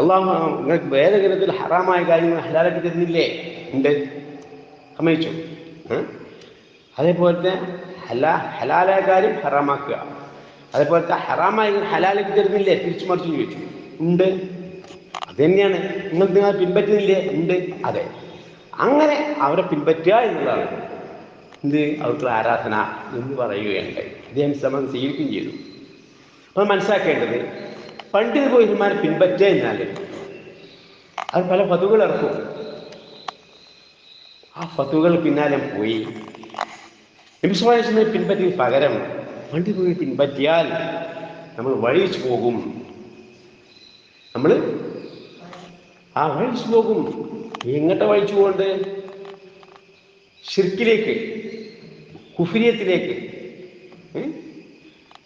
അള്ളാഹു നിങ്ങൾക്ക് വേദഗ്രന്ഥത്തിൽ ഹറാമായ കാര്യങ്ങൾ ഹലാലാക്കി തരുന്നില്ലേ? ഉണ്ട്, സമ്മതിച്ചു. അതേപോലത്തെ ഹലാലായ കാര്യം ഹറാമാക്കുക, അതേപോലത്തെ ഹറാമായ ഹലാലാക്കി തരുന്നില്ലേ? തിരിച്ചു മറിച്ച് ചോദിച്ചു. ഉണ്ട്. അത് തന്നെയാണ്. നിങ്ങൾ പിൻപറ്റുന്നില്ലേ? ഉണ്ട്. അതെ. അങ്ങനെ അവരെ പിൻപറ്റുക എന്നുള്ളതാണ് എന്ത് അവർക്കുള്ള ആരാധന എന്ന് പറയുകയുണ്ടായി. അദ്ദേഹം ശ്രമം സ്വീകരിക്കുകയും ചെയ്തു. അപ്പോൾ മനസ്സിലാക്കേണ്ടത്, പണ്ഡിത പുരോഹിതന്മാരെ പിൻപറ്റുക എന്നാൽ അത് പല ഫത്വകൾ ഇറക്കും. ആ ഫത്വകൾ പിന്നാലെ പോയി നബി സല്ലല്ലാഹു അലൈഹി വസല്ലമയെ പിൻപറ്റിയ പകരം പണ്ഡിത പുരോഹിതനെ പിൻപറ്റിയാൽ നമ്മൾ വഴിച്ചു പോകും. നമ്മൾ വഴിച്ചു പോകും. എങ്ങോട്ട് വഴിച്ചു പോകണ്ട്? ശിർക്കിലേക്ക്, കുഫ്രിയത്തിലേക്ക്.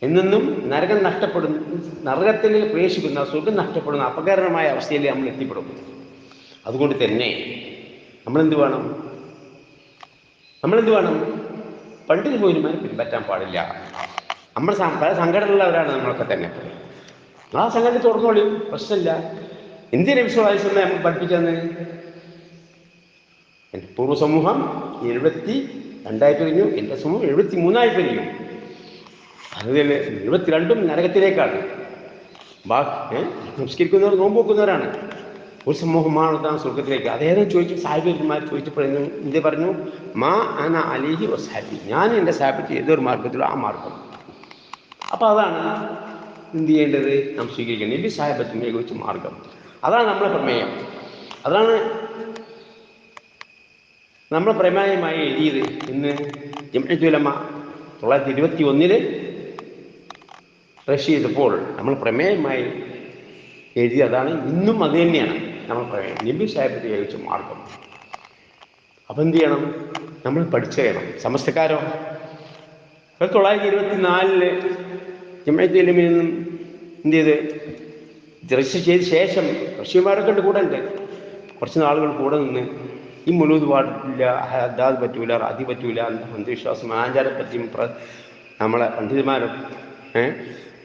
എന്നെന്നും നരകം നഷ്ടപ്പെടുന്നു, നരകത്തിൽ പ്രവേശിക്കുന്ന, സുഖം നഷ്ടപ്പെടുന്ന അപകടമായ അവസ്ഥയിൽ നമ്മൾ എത്തിപ്പെടും. അതുകൊണ്ട് തന്നെ നമ്മളെന്ത് വേണം? പണ്ഡിത പുരോഹിതന്മാരെ പിൻപറ്റാൻ പാടില്ല. നമ്മൾ പല സംഘടനയുള്ളവരാണ് നമ്മളൊക്കെ തന്നെ. ആ സംഘടന തുറന്നോളിയും, പ്രശ്നമില്ല. ഇന്ത്യൻ വിശ്വാസം നമ്മൾ പഠിപ്പിച്ചെന്ന് പൂർവ്വ സമൂഹം 72 കഴിഞ്ഞു, എൻ്റെ സമൂഹം 73 കഴിഞ്ഞു. അതിൽ 72 നരകത്തിലേക്കാണ്. നമസ്കരിക്കുന്നവർ, നോമ്പ് വെക്കുന്നവരാണ്. ഒരു സമൂഹമാണ് താൻ സ്വർഗത്തിലേക്ക്. അതേതും ചോദിച്ചു, സാഹിബന്മാർ ചോദിച്ചപ്പോഴും ഇന്ത്യ പറഞ്ഞു, മാ അന അലൈഹി വസ്ഹാബി, ഞാൻ എൻ്റെ സാഹിബ് ഏതൊരു മാർഗത്തിലോ ആ മാർഗം. അപ്പോൾ അതാണ് എന്ത് ചെയ്യേണ്ടത്? നാം സ്വീകരിക്കേണ്ടത് നബി സാഹിബത്തിന് ഏകോപിച്ച മാർഗം. അതാണ് നമ്മളെ പ്രമേയം. അതാണ് നമ്മളെ പ്രമേയമായി എഴുതിയത്. ഇന്ന് ജംഇയ്യത്തുൽ ഉലമ 1921 റഷ് ചെയ്തപ്പോൾ നമ്മൾ പ്രമേയമായി എഴുതിയതാണ്. ഇന്നും അത് തന്നെയാണ് നമ്മൾ പ്രമേയം, നബി സാഹിബിന് ഏകോപിച്ച മാർഗം. അപ്പം എന്ത് ചെയ്യണം? നമ്മൾ പഠിച്ചറിയണം. സമസ്തക്കാരോ 1924 ജംഇയ്യത്തുൽ ഉലമയിൽ നിന്നും എന്ത് ചെയ്ത് രജിസ്റ്റർ ചെയ്ത ശേഷം റഷ്യന്മാരൊക്കെ ഉണ്ട്, കൂടെ ഉണ്ട്. കുറച്ച് നാളുകൾ കൂടെ നിന്ന് ഈ മുലൂദ് പാടില്ല, ഹദാദ് പറ്റൂല, റാദി പറ്റൂല, അന്ധവിശ്വാസം ആചാരപ്പറ്റിയും നമ്മളെ പണ്ഡിതന്മാരും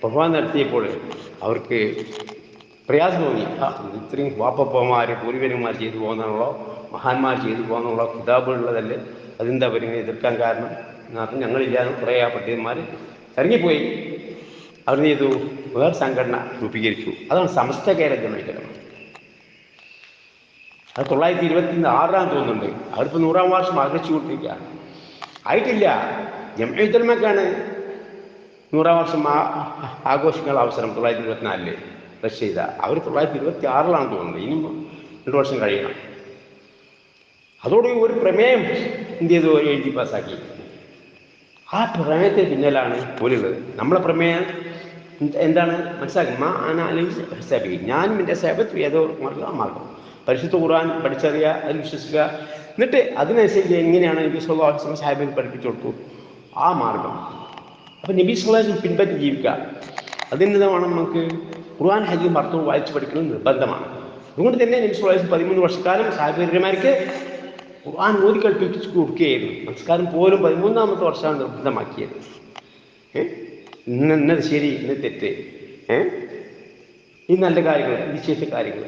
പ്രഭാവം നടത്തിയപ്പോൾ അവർക്ക് പ്രയാസം തോന്നി. ഇത്രയും വാപ്പപ്പന്മാർ പൂർവികന്മാർ ചെയ്തു പോകുന്നതാണല്ലോ, മഹാന്മാർ ചെയ്തു പോകുന്നുള്ള കിതാബുള്ളതല്ലേ, അതെന്താ അവരിങ്ങനെ എതിർക്കാൻ കാരണം? അപ്പം ഞങ്ങളില്ലാതെ കുറേ ആ പണ്ഡിതന്മാർ ഇറങ്ങിപ്പോയി. അവർ ചെയ്തു, വേറെ സംഘടന രൂപീകരിച്ചു. അതാണ് സമസ്ത കേരള ജംഇയ്യത്തുൽ ഉലമ. അത് 1926 തോന്നുന്നുണ്ട്. അവരിപ്പോൾ 100-ാം വർഷം ആഘോഷിച്ചു കൊണ്ടിരിക്കുകയാണ്. ആയിട്ടില്ല. ജംഇയ്യത്തുൽ ഉലമക്കാണ് 100-ാം വർഷം ആഘോഷിക്കാനുള്ള അവസരം 1924 റഷ് ചെയ്ത. അവർ 1926 തോന്നുന്നത്. ഇനിയും 2 വർഷം കഴിയണം. അതോടുകൂടി ഒരു പ്രമേയം എന്ത് ചെയ്തു? എഴുതി പാസ്സാക്കി. ആ പ്രമേയത്തിന് പിന്നിലാണ് പോലുള്ളത്. നമ്മളെ പ്രമേയം എന്താണ്? മനസ്സിലാക്കും. മാ അന അലൈഹി വസ്ഹാബി, ഞാനും എൻ്റെ സാഹിബ് ഏതോ മാർഗം. പരിശുദ്ധ ഖുർആൻ പഠിച്ചറിയുക, അതിൽ വിശ്വസിക്കുക, എന്നിട്ട് അതിനനുസരിച്ച് എങ്ങനെയാണ് നബി സല്ലല്ലാഹു അലൈഹി വസല്ലം സാഹിബിന് പഠിപ്പിച്ചു കൊടുത്തു ആ മാർഗം. അപ്പം നബി സല്ലല്ലാഹു അലൈഹി വസല്ലം പിൻപറ്റി ജീവിക്കുക. അതിന് വേണം നമുക്ക് ഖുർആൻ ഹദീസ് മർത്തവും വായിച്ച് പഠിക്കുന്നത് നിർബന്ധമാണ്. അതുകൊണ്ട് തന്നെ നബി സല്ലല്ലാഹു അലൈഹി വസല്ലം 13 വർഷക്കാലം സാഹിബന്മാർക്ക് ഖുർആൻ ഓതി കൽപ്പിച്ചു കൊടുക്കുകയായിരുന്നു. നമസ്കാരം പോലും 13-ാമത്തെ വർഷമാണ് നിർബന്ധമാക്കിയത്. ഇന്നത് ശരി, ഇന്ന് തെറ്റ്, ഈ നല്ല കാര്യങ്ങൾ, ഈ ചീത്ത കാര്യങ്ങൾ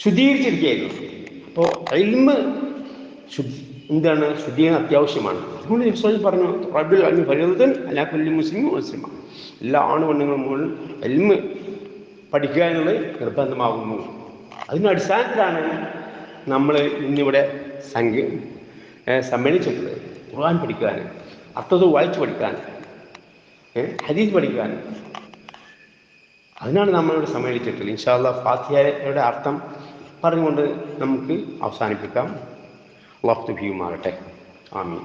ശുദ്ധീകരിച്ചിരിക്കുകയായിരുന്നു. അപ്പോൾ ഇൽമ് എന്താണ്? ശുദ്ധീകരണം അത്യാവശ്യമാണ്. അതുകൊണ്ട് നബി സല്ലല്ലാഹു പറഞ്ഞു, റബ്ബുൽ ഇൽമി ഫരീദത്തുൻ അലാ കുല്ലി മുസ്ലിമിൻ മുസ്ലിമ, എല്ലാ ആണുപെണ്ണുങ്ങളും മുകളിൽ ഇൽമ് പഠിക്കുക എന്നുള്ളത് നിർബന്ധമാകുന്നു. അതിൻ്റെ അടിസ്ഥാനത്തിലാണ് നമ്മൾ ഇന്നിവിടെ സമ്മേളിച്ചിട്ടുള്ളത്. ഖുർആൻ പഠിക്കാൻ, അർത്ഥത്തിൽ വായിച്ച് പഠിക്കാൻ, ഹദീസ് പഠിക്കാൻ. അതിനാണ് നമ്മളിവിടെ സമ്മേളിച്ചിട്ടുള്ളത്. ഇൻഷാ അല്ലാഹ് ഫാത്തിഹയുടെ അർത്ഥം പറഞ്ഞുകൊണ്ട് നമുക്ക് അവസാനിപ്പിക്കാം. അല്ലാഹു തൗഫീഖുമാറട്ടെ. ആമീൻ.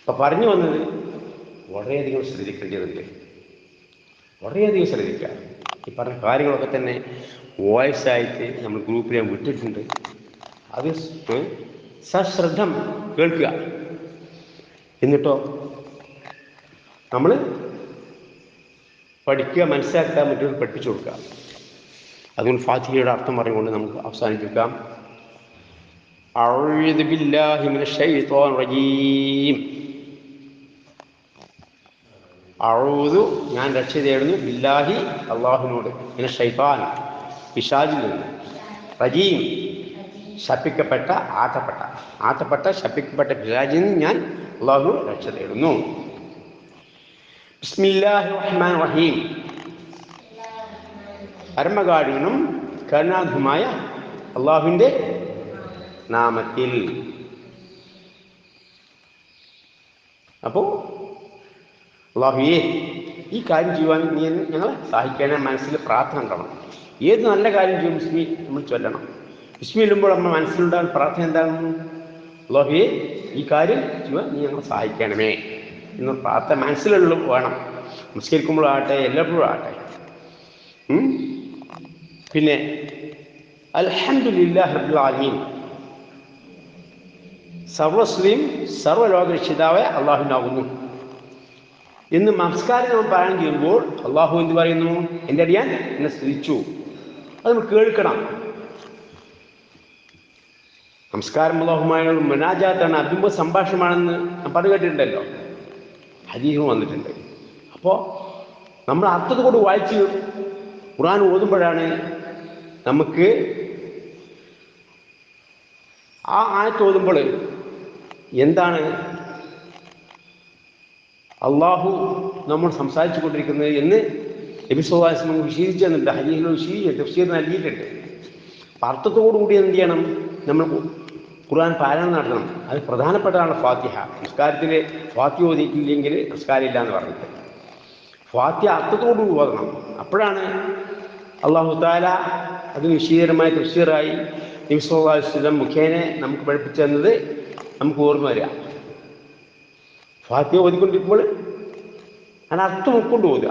അപ്പോൾ പറഞ്ഞു വന്നത് വളരെയധികം ശ്രദ്ധിക്കേണ്ടതുണ്ട്. വളരെയധികം ശ്രദ്ധിക്കുക. ഈ പറഞ്ഞ കാര്യങ്ങളൊക്കെ തന്നെ വോയിസ് ആയിട്ട് നമ്മൾ ഗ്രൂപ്പിൽ ഞാൻ വിട്ടിട്ടുണ്ട്. അത് സശ്രദ്ധം കേൾക്കുക. എന്നിട്ടോ നമ്മൾ പഠിക്കുക, മനസ്സിലാക്കുക, മറ്റൊരു പഠിപ്പിച്ചു കൊടുക്കുക. അതുകൊണ്ട് ഫാത്തിഹയുടെ അർത്ഥം പറഞ്ഞുകൊണ്ട് നമുക്ക് അവസാനിപ്പിക്കാം. അഊദു ബില്ലാഹി മിനശ് ശൈത്വാനിർ റജീം. അഊദു ഞാൻ രക്ഷ തേടുന്നു, ബില്ലാഹി അല്ലാഹുവിനോട്, മിനശ് ശൈത്വാൻ പിശാചിൽ നിന്ന്, റജീം ശപിക്കപ്പെട്ട ആട്ടപ്പെട്ട ശപിക്കപ്പെട്ട പിശാചിൽ നിന്ന് ഞാൻ അല്ലാഹുവിനോട് രക്ഷ തേടുന്നു. ബിസ്മില്ലാഹിർ റഹ്മാനിർ റഹീം. പരമകാരുണ്യനും കരുണാധുമായ അല്ലാഹുവിൻ്റെ നാമത്തിൽ. അപ്പോൾ അല്ലാഹുവേ, ഈ കാര്യം ചെയ്യുവാൻ നീ ഞങ്ങളെ സഹായിക്കണേ. മനസ്സിൽ പ്രാർത്ഥന ഉണ്ടാവണം. ഏത് നല്ല കാര്യം ചെയ്യും ബിസ്മി നമ്മൾ ചൊല്ലണം. ബിസ്മി ചൊല്ലുമ്പോൾ നമ്മൾ മനസ്സിലുണ്ടാകുന്ന പ്രാർത്ഥന എന്താണ്? അല്ലാഹുവേ, ഈ കാര്യം ചെയ്യുവാൻ നീ ഞങ്ങളെ സഹായിക്കണമേ എന്ന് പ്രാർത്ഥന മനസ്സിലുള്ള വേണം. നമസ്കരിക്കുമ്പോഴാകട്ടെ, എല്ലായ്പ്പോഴും ആകട്ടെ. പിന്നെ അൽഹംദുലില്ലാഹി റബ്ബിൽ ആലമീൻ. സർവസ്തുതിയും സർവ്വലോകരക്ഷിതാവായ അള്ളാഹുവിനാകുന്നു എന്ന് നമസ്കാരം നമ്മൾ പാരായണം ചെയ്യുമ്പോൾ അള്ളാഹു എന്ത് പറയുന്നു? എൻ്റെ അടിയാൻ എന്നെ സ്തുതിച്ചു. അത് നമ്മൾ കേൾക്കണം. നമസ്കാരം അള്ളാഹുമായ മുനാജാത്താണ്, അഭിമുഖ സംഭാഷണമാണെന്ന് ഞാൻ പറഞ്ഞു കേട്ടിട്ടുണ്ടല്ലോ, ഹദീസും വന്നിട്ടുണ്ട്. അപ്പോൾ നമ്മൾ അർത്ഥത്തോട് വായിച്ച് ഖുർആൻ ഓതുമ്പോഴാണ് നമുക്ക് ആ ആയത്ത് ഓതുമ്പോൾ എന്താണ് അള്ളാഹു നമ്മൾ സംസാരിച്ചു കൊണ്ടിരിക്കുന്നത് എന്ന് നബി സല്ലല്ലാഹു അലൈഹി വസല്ലം വിശദീകരിച്ചു തന്നിട്ടുണ്ട്. ഹദീസിൽ തഫ്സീർ നൽകിയിട്ടുണ്ട്. അർത്ഥത്തോടു കൂടി എന്ത് ചെയ്യണം? നമ്മൾ ഖുർആൻ പാരായണം നടത്തണം. അത് പ്രധാനപ്പെട്ടതാണ് ഫാത്തിഹ. നിസ്കാരത്തിൽ ഫാത്തിഹ ഓതിയിട്ടില്ലെങ്കിൽ നിസ്കാരം ഇല്ല എന്ന് പറഞ്ഞിട്ട് ഫാത്തിഹ അർത്ഥത്തോടുകൂടി ഓതണം. അപ്പോഴാണ് അല്ലാഹു തആല അത് വിശദീകരമായ തഫ്സീറായി നബി സല്ലല്ലാഹു അലൈഹി വസല്ലം മുഖേന നമുക്ക് പഠിപ്പിച്ചു തന്നത് നമുക്ക് ഓർമ്മ വരിക. ഫാത്തിഹ ഓതിക്കൊണ്ടിരിക്കുമ്പോൾ അതിനർത്ഥം ഉൾക്കൊണ്ട് ഓതുക.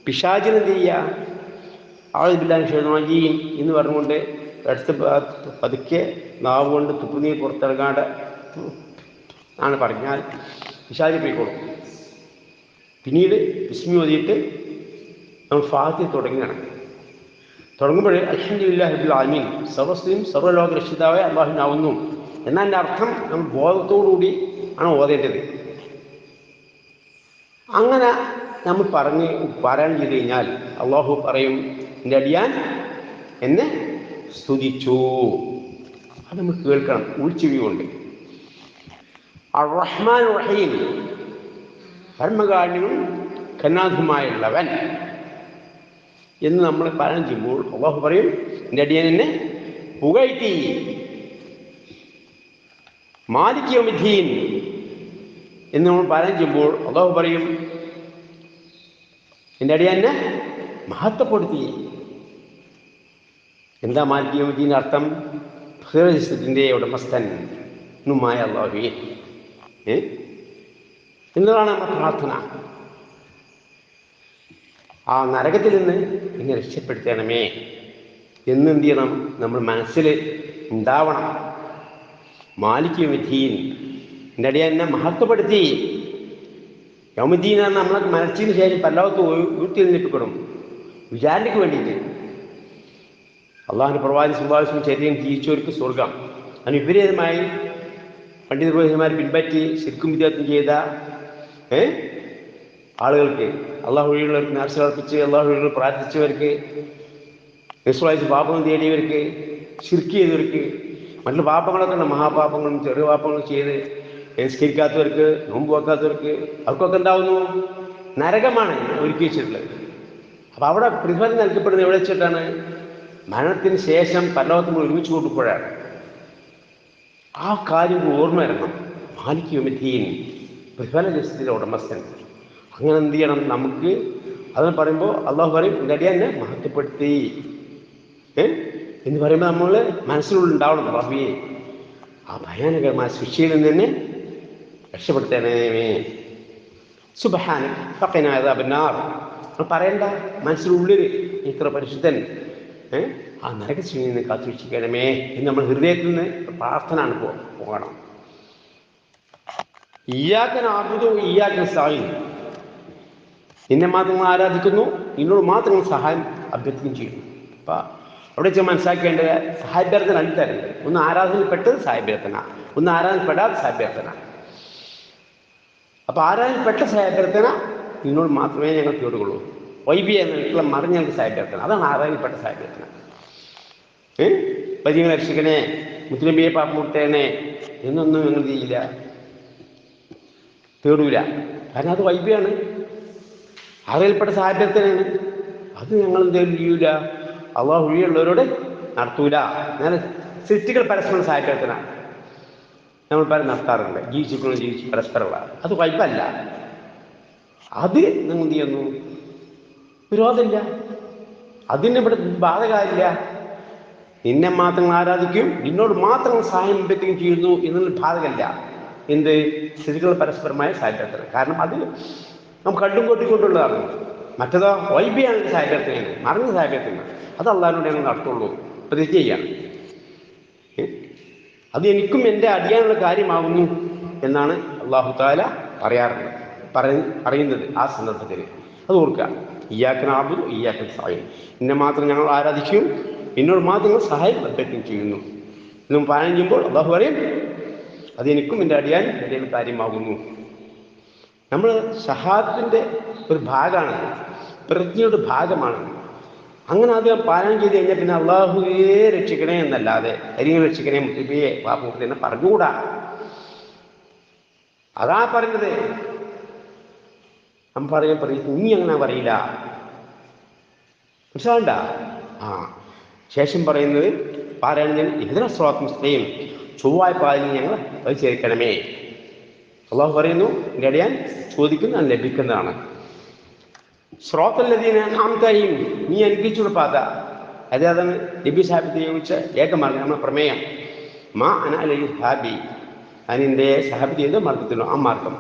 പിശാചിന് എന്ത് ചെയ്യുക? അഊദു ബില്ലാഹി മിനശ് ശൈത്വാനിർ റജീം എന്ന് പറഞ്ഞുകൊണ്ട് അടുത്ത പതുക്കെ നാവ് കൊണ്ട് തുപ്പുനീർ പുറത്തിറങ്ങാണ്ട് ആണ് പറഞ്ഞാൽ പിശാചി പോയിക്കോളും. പിന്നീട് ബിസ്മി ഓതിയിട്ട് നമ്മൾ ഫാത്തിഹ തുടങ്ങുമ്പോൾ അൽഹംദുലില്ലാഹി റബ്ബിൽ ആലമീൻ, സർവസ്തുതിയും സർവ്വലോക രക്ഷിതാവായ അല്ലാഹുവിനാവുന്നു എന്നതിൻ്റെ അർത്ഥം നമ്മൾ ബോധത്തോടുകൂടി ആണ് ഓതേണ്ടത്. അങ്ങനെ നമ്മൾ പാരായണം ചെയ്ത് കഴിഞ്ഞാൽ അള്ളാഹു പറയും, എൻ്റെ അടിയാൻ എന്നെ സ്തുതിച്ചു. അത് നമ്മൾ കേൾക്കണം ഉൾച്ചെവി കൊണ്ട്. അർ-റഹ്മാൻ റഹീം, പരമകാരുണ്യനും കരുണാധുമായുള്ളവൻ എന്ന് നമ്മൾ പാരായണം ചെയ്യുമ്പോൾ അള്ളാഹു പറയും, എൻ്റെ അടിയാൻ എന്നെ പുകഴ്ത്തി. മാലിക് യൗമിദ്ദീൻ എന്ന് നമ്മൾ പാരായണം ചെയ്യുമ്പോൾ അള്ളാഹു പറയും, എൻ്റെ അടിയാൻ എന്നെ മഹത്വപ്പെടുത്തി. എന്താ മാലിക് യൗമിദ്ദീൻ്റെ അർത്ഥം? ഖിറജിന്റെ ഉടമസ്ഥൻ നുമായ അള്ളാഹുവേ എന്നതാണ് നമ്മുടെ പ്രാർത്ഥന. ആ നരകത്തിൽ നിന്ന് എന്നെ രക്ഷപ്പെടുത്തണമേ എന്ന് എന്ത് ചെയ്യണം? നമ്മൾ മനസ്സിൽ ഉണ്ടാവണം. മാലിക് യൗമിദ്ദീൻ, എൻ്റെ അടിയാൻ എന്നെ മഹത്വപ്പെടുത്തി. യൗമിദ്ദീൻ ആണ് നമ്മളെ മരിച്ചതിന് ശേഷം പല്ലാവത്ത് ഉയർത്തിയെഴുന്നേൽപ്പിക്കണം വിചാരണയ്ക്ക് വേണ്ടിയിട്ട്. അള്ളാഹുവിൻ്റെ പ്രവാചകൻ സല്ലല്ലാഹു അലൈഹി വസല്ലം ചര്യയും ജീവിച്ചവർക്ക് സ്വർഗം. അതിന് വിപരീതമായി പണ്ഡിത പുരോഹിതന്മാർ പിൻപറ്റി ശിർക്കും വിദ്യാർത്ഥം ചെയ്ത ആളുകൾക്ക്, അള്ളാഹു വഴിയുള്ളവർക്ക് നേർച്ച അർപ്പിച്ച് അള്ളാഹു വഴികൾ പ്രാർത്ഥിച്ചവർക്ക്, നിസ്വലായിട്ട് പാപങ്ങൾ തേടിയവർക്ക്, ശിർക്ക് ചെയ്തവർക്ക്, മറ്റുള്ള പാപങ്ങളൊക്കെ ഉണ്ട്, മഹാപാപങ്ങളും ചെറിയ പാപങ്ങളും ചെയ്ത് നിസ്കരിക്കാത്തവർക്ക്, നോമ്പ് വെക്കാത്തവർക്ക്, അവർക്കൊക്കെ എന്താവുന്നു? നരകമാണ് ഒരുക്കി വെച്ചിട്ടുള്ളത്. അപ്പം അവിടെ പ്രതിഫലം നൽകപ്പെടുന്നത് എവിടെ വെച്ചിട്ടാണ്? മരണത്തിന് ശേഷം പരലോകത്ത് ഒരുമിച്ച് കൊണ്ടുപോഴാണ്. ആ കാര്യം ഓർമ്മ വരണം. മാലിക് യൗമിദ്ദീൻ, പ്രതിഫല ദിവസത്തിലെ ഉടമസ്ഥൻ. അങ്ങനെ എന്ത് ചെയ്യണം? നമുക്ക് അത് പറയുമ്പോൾ അള്ളാഹു പറയും, എൻ്റെ അടിയാൻ എന്നെ മഹത്വപ്പെടുത്തി എന്ന് പറയുമ്പോൾ നമ്മൾ മനസ്സിലുണ്ടാവണം, റബ്ബേ ആ ഭയാനകരമായ ശിക്ഷയിൽ നിന്ന് തന്നെ രക്ഷപ്പെടുത്തണമേ. സുബ്ഹാനക ഫഖിനാ അദാബന്നാർ. പറയണ്ട, മനസ്സിനുള്ളിൽ ഇത്ര പരിശുദ്ധൻ ആ നരകശിനിയിൽ നിന്ന് കാത്തുരക്ഷിക്കണമേ എന്ന് നമ്മൾ ഹൃദയത്തിൽ നിന്ന് പ്രാർത്ഥനയാണ് പോകണം. ഇയ്യാക നഅ്ബുദു ഇയ്യാക നസ്തഈൻ, നിന്നെ മാത്രം ആരാധിക്കുന്നു, നിന്നോട് മാത്രം സഹായം അഭ്യർത്ഥിക്കുകയും ചെയ്യുന്നു. അപ്പം അവിടെ വെച്ച് മനസ്സിലാക്കേണ്ടത് സഹായഭ്യർത്ഥന രണ്ട് തരമുണ്ട്. ഒന്ന് ആരാധനയിൽപ്പെട്ടത് സഹായഭ്യർത്ഥന, ഒന്ന് ആരാധനപ്പെടാത്ത സഹായഭ്യർത്ഥന. അപ്പം ആരാധനയിൽപ്പെട്ട സഹായഭ്യർത്ഥന നിന്നോട് മാത്രമേ ഞങ്ങൾ കേടുകൊള്ളൂ, വൈബി എന്നുള്ള മറിഞ്ഞ സഹായഭ്യർത്ഥന, അതാണ് ആരാധനയിൽപ്പെട്ട സഹായഭ്യർത്ഥന. പരിങ്ങൾ രക്ഷിക്കണേ, മുസ്ലിംബിയെ പാപ്പുട്ടേണേ എന്നൊന്നും ഞങ്ങൾ ചെയ്യില്ല, തേടൂല. കാരണം അത് വൈബിയാണ്, ആരാധനയിൽപ്പെട്ട സഹായഭ്യർത്ഥനയാണ്. അത് ഞങ്ങൾ എന്തെങ്കിലും ചെയ്യൂല, അള്ളാഹു ഒഴിയുള്ളവരോട് നടത്തൂല. അങ്ങനെ സൃഷ്ടികൾ പരസ്പരം സഹായഭ്യർത്ഥന നമ്മൾ പല നടത്താറുണ്ട്, ജീവിച്ചിരിക്കണം, ജീവിച്ച് പരസ്പരമുള്ള. അത് വൈബല്ല, അത് നിങ്ങൾ എന്ത് ചെയ്യുന്നു, വിരോധമില്ല, അതിന് ഇവിടെ ബാധകമില്ല. നിന്നെ മാത്രം ആരാധിക്കും, നിന്നോട് മാത്രം സഹായം അഭ്യർത്ഥിക്കുകയും ചെയ്യുന്നു എന്നുള്ള ബാധകമല്ല. എന്ത് സ്ഥിതികൾ പരസ്പരമായ സഹായഭ്യർത്ഥന. കാരണം അത് നമുക്ക് കണ്ടും കൊട്ടിക്കൊണ്ടുള്ളതാണ്. മറ്റേതോ വൈബിയാണ് സഹായഭ്യർത്ഥനയാണ്, മറിഞ്ഞ സഹായഭ്യർത്ഥന. അത് അള്ളാഹിനോട് ഞങ്ങൾ നടത്തുള്ളൂ, പ്രതിജ്ഞ ചെയ്യാണ്. അത് എനിക്കും എൻ്റെ അടിയാനുള്ള കാര്യമാകുന്നു എന്നാണ് അള്ളാഹു തആല പറയുന്നത് ആ സന്ദർഭത്തിൽ. അത് ഓർക്കുക. ഇയ്യാക നഅ്ബുദു ഇയ്യാക നസ്തഈൻ, നിന്നെ മാത്രം ഞങ്ങൾ ആരാധിക്കുകയും എന്നോട് മാത്രം സഹായം അഭ്യർത്ഥിക്കുകയും ചെയ്യുന്നു എന്നും പാലനം ചെയ്യുമ്പോൾ അള്ളാഹു പറയും അത് എനിക്കും എൻ്റെ അടിയാൻ എൻ്റെ കാര്യമാകുന്നു. നമ്മൾ ഷഹാദത്തിൻ്റെ ഒരു ഭാഗമാണ്, പ്രതിജ്ഞയുടെ ഭാഗമാണ്. അങ്ങനെ ആദ്യം പാലനം ചെയ്ത് കഴിഞ്ഞാൽ പിന്നെ അള്ളാഹുവേ രക്ഷിക്കണേ എന്നല്ലാതെ അരിയെ രക്ഷിക്കണേ, മുസ്ലിബിയെ വാപ്പുട്ടേനെ പറഞ്ഞുകൂടാ. അതാ പറയുന്നത്. നമ്മൾ പറയും നീ അങ്ങനെ പറയില്ല, മനസ്സിലാവണ്ട. ശേഷം പറയുന്നത് പാരായണത്തിൽ ഇതിനെ സ്വാത്മസ്ഥയും ചൊവ്വായ പാലിന് ഞങ്ങൾ അത് ചേർക്കണമേ. അള്ളാഹു പറയുന്നു എൻ്റെ അടിയാൻ ചോദിക്കുന്ന ലഭിക്കുന്നതാണ്. സ്രോത്തല്ലതീന നാമത്തെയും നീ അനുഗ്രഹിച്ചുള്ള പാത, അതാണ് നബി സാഹിബ് ചോദിച്ച ഏകമാർഗം, നമ്മുടെ പ്രമേയം. മാ അനലി ഹാബി, അതിൻ്റെ സാഹിബ് ചെയ്ത മാർഗത്തിലോ ആ മാർഗം.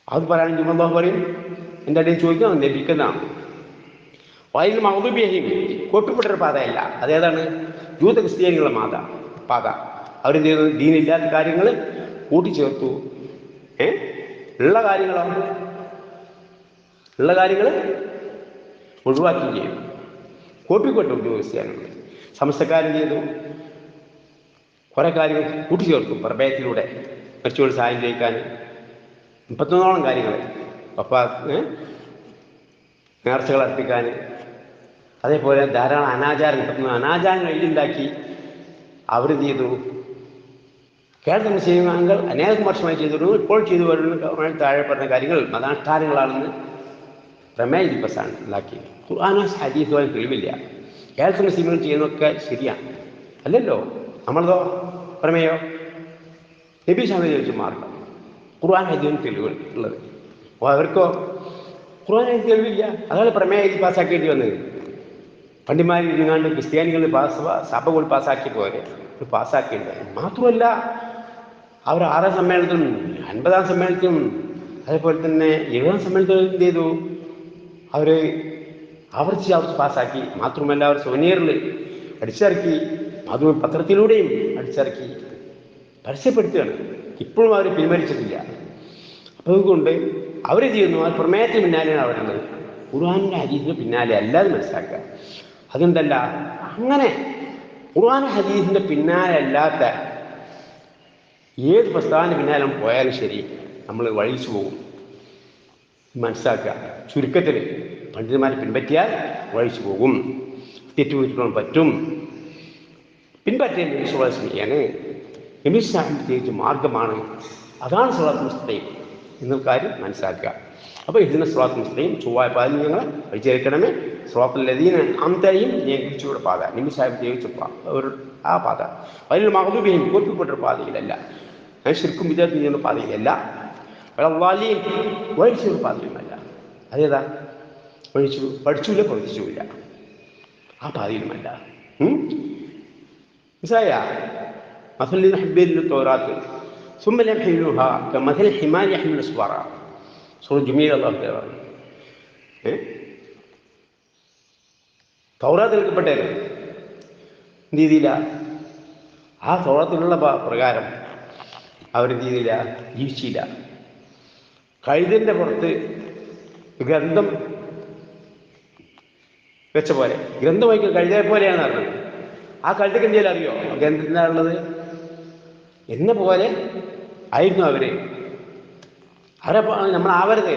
അത് പറയാണെങ്കിൽ അള്ളാഹു പറയും എൻ്റെ അടിയിൽ ചോദിക്കുന്നത് ലഭിക്കുന്നതാണ്. വായിൽ മൗദൂബിയയും കൊട്ടുപെട്ടൊരു പാതയല്ല. അതേതാണ്? ജൂത ക്രിസ്ത്യാനികളുടെ പാത. അവരെന്ത് ചെയ്യുന്നത്? ദീനില്ലാത്ത കാര്യങ്ങൾ കൂട്ടിച്ചേർത്തു, ഉള്ള കാര്യങ്ങൾ ഒഴിവാക്കി ചെയ്യും. കോപ്പിക്കൊട്ടു ക്രിസ്ത്യാനികൾ. സമസ്തക്കാരും ചെയ്തു കുറേ കാര്യങ്ങൾ കൂട്ടിച്ചേർത്തു പ്രഭയത്തിലൂടെ മരിച്ചുകൊണ്ട് സഹായം ചെയ്യിക്കാൻ 31 കാര്യങ്ങൾ, നേർച്ചകൾ അർപ്പിക്കാൻ, അതേപോലെ ധാരാളം അനാചാരങ്ങൾ എഴുതിണ്ടാക്കി അവരെന്ത് ചെയ്തു? കേരള മുസ്ലിങ്ങൾ അനേകം വർഷമായി ചെയ്തിരുന്നു, ഇപ്പോൾ ചെയ്തു വരുന്ന താഴെ പറഞ്ഞ കാര്യങ്ങൾ മതാനുഷ്ഠാനങ്ങളാണെന്ന് പ്രമേയ ദിവസമാണ് ഉണ്ടാക്കി. ഖുർആനോ ഹദീസോ തെളിവില്ല. കേരള മുസ്ലിങ്ങൾ ചെയ്യുന്നതൊക്കെ ശരിയാണ് അല്ലല്ലോ. നമ്മളതോ പ്രമേയോ നബി സാഹിബ് ചോദിച്ച മാർഗം ഖുർആൻ ഹദീസിന് തെളിവുകൾ ഉള്ളത്. അപ്പോൾ അവർക്കോ ഖുർആൻ ഹദീസ് തെളിവില്ല. അതാണ് പ്രമേയ എഴുതി പാസ്സാക്കേണ്ടി വന്നത്. പണ്ഡിമാർ ഇരുന്നാണ്ട് ക്രിസ്ത്യാനികൾ സഭകൾ പാസ്സാക്കി പോലെ പാസ്സാക്കിയിട്ടുണ്ട്. മാത്രമല്ല അവർ 6ാം സമ്മേളനത്തിനും 50ാം സമ്മേളനത്തിനും അതേപോലെ തന്നെ 70ാം സമ്മേളനത്തിനും എന്ത് ചെയ്തു? അവർ ആവർത്തിച്ച് പാസ്സാക്കി. മാത്രമല്ല അവർ സോനിയറിൽ അടിച്ചിറക്കി, അതും പത്രത്തിലൂടെയും അടിച്ചിറക്കി പരസ്യപ്പെടുത്തുകയാണ്. ഇപ്പോഴും അവർ പിൻവലിച്ചിട്ടില്ല. അപ്പോൾ അതുകൊണ്ട് അവർ ചെയ്യുന്നു ആ പ്രമേയത്തിന് പിന്നാലെയാണ് അവരുള്ളത്, ഖുർആനിൻ്റെ ഹദീസിന് പിന്നാലെ അല്ലാതെ മനസ്സിലാക്കുക. അതുകൊണ്ടല്ല, അങ്ങനെ ഖുർആൻ ഹദീസിൻ്റെ പിന്നാലെ അല്ലാത്ത ഏത് പ്രസ്താവന പിന്നാലെ പോയാലും ശരി നമ്മൾ വഴിച്ചു പോകും. മനസ്സിലാക്കുക. ചുരുക്കത്തിൽ പണ്ഡിതന്മാരെ പിൻപറ്റിയാൽ വഴിച്ചു പോകും, തെറ്റുപറ്റാൻ പറ്റും. പിൻപറ്റേണ്ട വിശ്വാസമാണ് നബിസ്ലാമിന് പ്രത്യേകിച്ച് മാർഗമാണ്. അതാണ് സ്വലാത്ത് മുസ്തഖീം എന്നൊരു കാര്യം മനസ്സിലാക്കുക. അപ്പോൾ ഇതിനെ സ്വലാത്ത് മുസ്തഖീം ചൊവ്വായ പാതിൽ ഞങ്ങൾ പരിചരിക്കണമേ. സ്വലാത്തുല്ലദീന അംതയും ഞങ്ങളുടെ പാത നബി സാഹിബ് പ്രത്യേകിച്ച് ആ പാത അതിൽ മഹദൂബിയും കോപ്പിപ്പെട്ടൊരു പാതയിലല്ല, ശിർക്കും വിദ്യാർത്ഥിയുടെ പാതയിലല്ല, വളവാലിയും വഴിച്ചൊരു പാതയുമല്ല. അതേതാ? പഠിച്ചില്ല പ്രവർത്തിച്ചില്ല, ആ പാതയിലുമല്ല. മനസ്സിലായ? مثل حبيل التوراة ثم لم يحملوها كمثل الحمار يحمل أسفارا. സൂറത്ത് ജുമയിൽ അല്ലാഹു തആല പറഞ്ഞു. തൗറാത്ത് നൽകപ്പെട്ടേരും എന്ത് ചെയ്തില്ല? ആ തൗറാത്തിലുള്ള പ്രകാരം അവരെന്ത് ചെയ്തില്ല? ജീവിച്ചില്ല. കഴുതിൻ്റെ പുറത്ത് ഗ്രന്ഥം വെച്ച പോലെ, ഗ്രന്ഥം വായിക്കുക കഴുതയെ പോലെയാണ് പറഞ്ഞത്. ആ കഴുതയ്ക്ക് എന്തെങ്കിലും അറിയോ ഗ്രന്ഥത്തിനാണുള്ളത് എന്ന പോലെ ആയിരുന്നു അവരെ നമ്മളാവരുത്.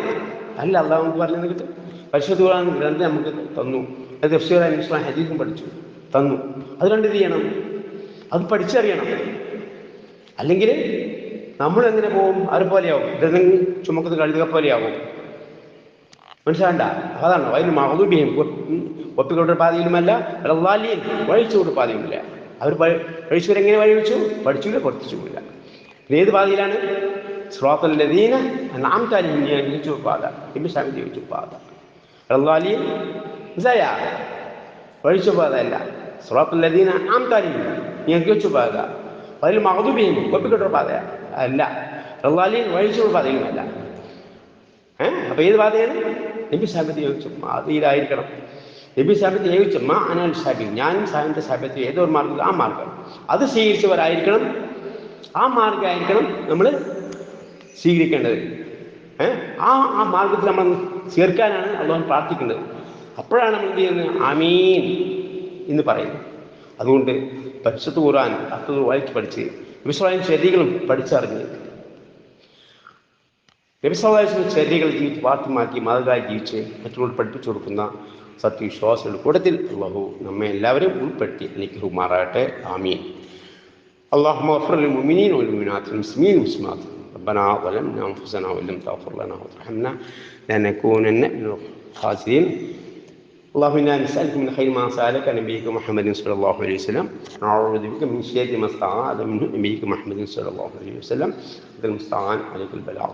അല്ല, അള്ളാഹു നമുക്ക് പറഞ്ഞു തന്നിട്ട് പരിശുദ്ധ ഖുർആൻ ഗ്രന്ഥം നമുക്ക് തന്നു. അത് തഫ്സീർ ഇസ്ലാം ഹദീസും പഠിച്ചു തന്നു. അത് കണ്ട് എന്ത് ചെയ്യണം? അത് പഠിച്ചറിയണം. അല്ലെങ്കിൽ നമ്മളെങ്ങനെ പോവും? അവരെ പോലെയാവും. ഗ്രന്ഥം ചുമക്കുന്ന കഴുതുക പോലെയാവും. മനസ്സിലാണ്ട? അതാണ് അതിന് മഹദൂബിയും ഒപ്പിക്കൊണ്ട പാതയിലുമല്ല, റളാലിയും വഴിച്ചുകൊണ്ട് പാതയുമില്ല. അവർ വഴിച്ചവരെങ്ങനെ വഴിവെച്ചു? പഠിച്ചില്ല, പഠിപ്പിച്ചുമില്ല. ഏത് പാതയിലാണ്? സിറാത്തല്ലദീന അൻഅംത അലൈഹിം ജീവിച്ചു പാത. ഇബ്രാഹിം ജീവിച്ചു പാത. റളാലിയും മനസ്സിലായ? വഴിച്ചു പാതയല്ല. സിറാത്തല്ലദീന അൻഅംത അലൈഹിം ജീവിച്ചു പാത. അതിൽ മഹദൂബിയും ഒപ്പിക്കൊണ്ട പാത അല്ല. റളാലിയും വഴിച്ചുകൊണ്ട് പാതയുമല്ല. അപ്പൊ ഏത് പാതയാണ്? നബി സാഹിബത്ത് ചോദിച്ചു അതിലായിരിക്കണം. നബി സാഹിബത്ത് ചോദിച്ചു അനാൽ സാഹിബ്, ഞാനും സാഹിബിന്റെ സാഹിബത്ത് ഏതൊരു മാർഗം ആ മാർഗം അത് സ്വീകരിച്ചവരായിരിക്കണം. ആ മാർഗമായിരിക്കണം നമ്മൾ സ്വീകരിക്കേണ്ടത്. ആ മാർഗത്തിൽ നമ്മൾ ചേർക്കാനാണ് അള്ളാഹു പ്രാർത്ഥിക്കേണ്ടത്. അപ്പോഴാണ് നമ്മൾ എന്ത് ചെയ്യുന്നത്? ആമീൻ എന്ന് പറയുന്നത്. അതുകൊണ്ട് പരിശുദ്ധ ഖുർആൻ അർത്ഥം വായിച്ച് പഠിച്ച് വിശ്വാസം ശരികളും പഠിച്ചറിഞ്ഞ് നബി സല്ലല്ലാഹു അലൈഹി വസല്ലം ചര്യകൾ ജീവിച്ച് പാഠ്യമാക്കി മാതൃകയായി ജീവിച്ച് മറ്റുള്ളവർ പഠിപ്പിച്ചു കൊടുക്കുന്ന സത്യവിശ്വാസികളുടെ കൂട്ടത്തിൽ അല്ലാഹു നമ്മെ എല്ലാവരും ഉൾപ്പെടുത്തി അനുഗ്രഹിക്കുമാറാകട്ടെ. ആമീൻ. اللهم اغفر للمؤمنين والمؤمنات والمسلمين والمسلمات. ربنا ظلمنا انفسنا وان لم تغفر لنا وترحمنا لنكونن من الخاسرين. اللهم انا نسالك من خير ما سالك نبيك محمد صلى الله عليه وسلم، نعوذ بك من شر ما استعاذ منه نبيك محمد صلى الله عليه وسلم. انت المستعان عليك البلاغ.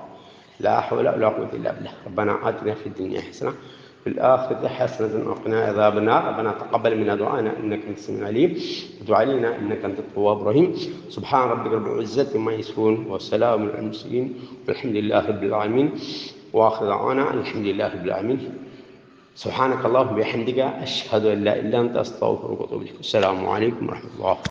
لا حول ولا قوة إلا بالله. ربنا آتنا في الدنيا حسنة في الآخرة حسنة وقنا عذاب النار. ربنا تقبل منا دعانا إنك أنت السميع العليم وتب علينا إنك أنت التواب الرحيم. سبحان ربك رب العزة عما يصفون وسلام على المرسلين والحمد لله رب العالمين. وآخر دعوانا الحمد لله رب العالمين. سبحانك اللهم وبحمدك أشهد أن لا إله إلا أنت أستغفرك وأتوب إليك. السلام عليكم ورحمة الله.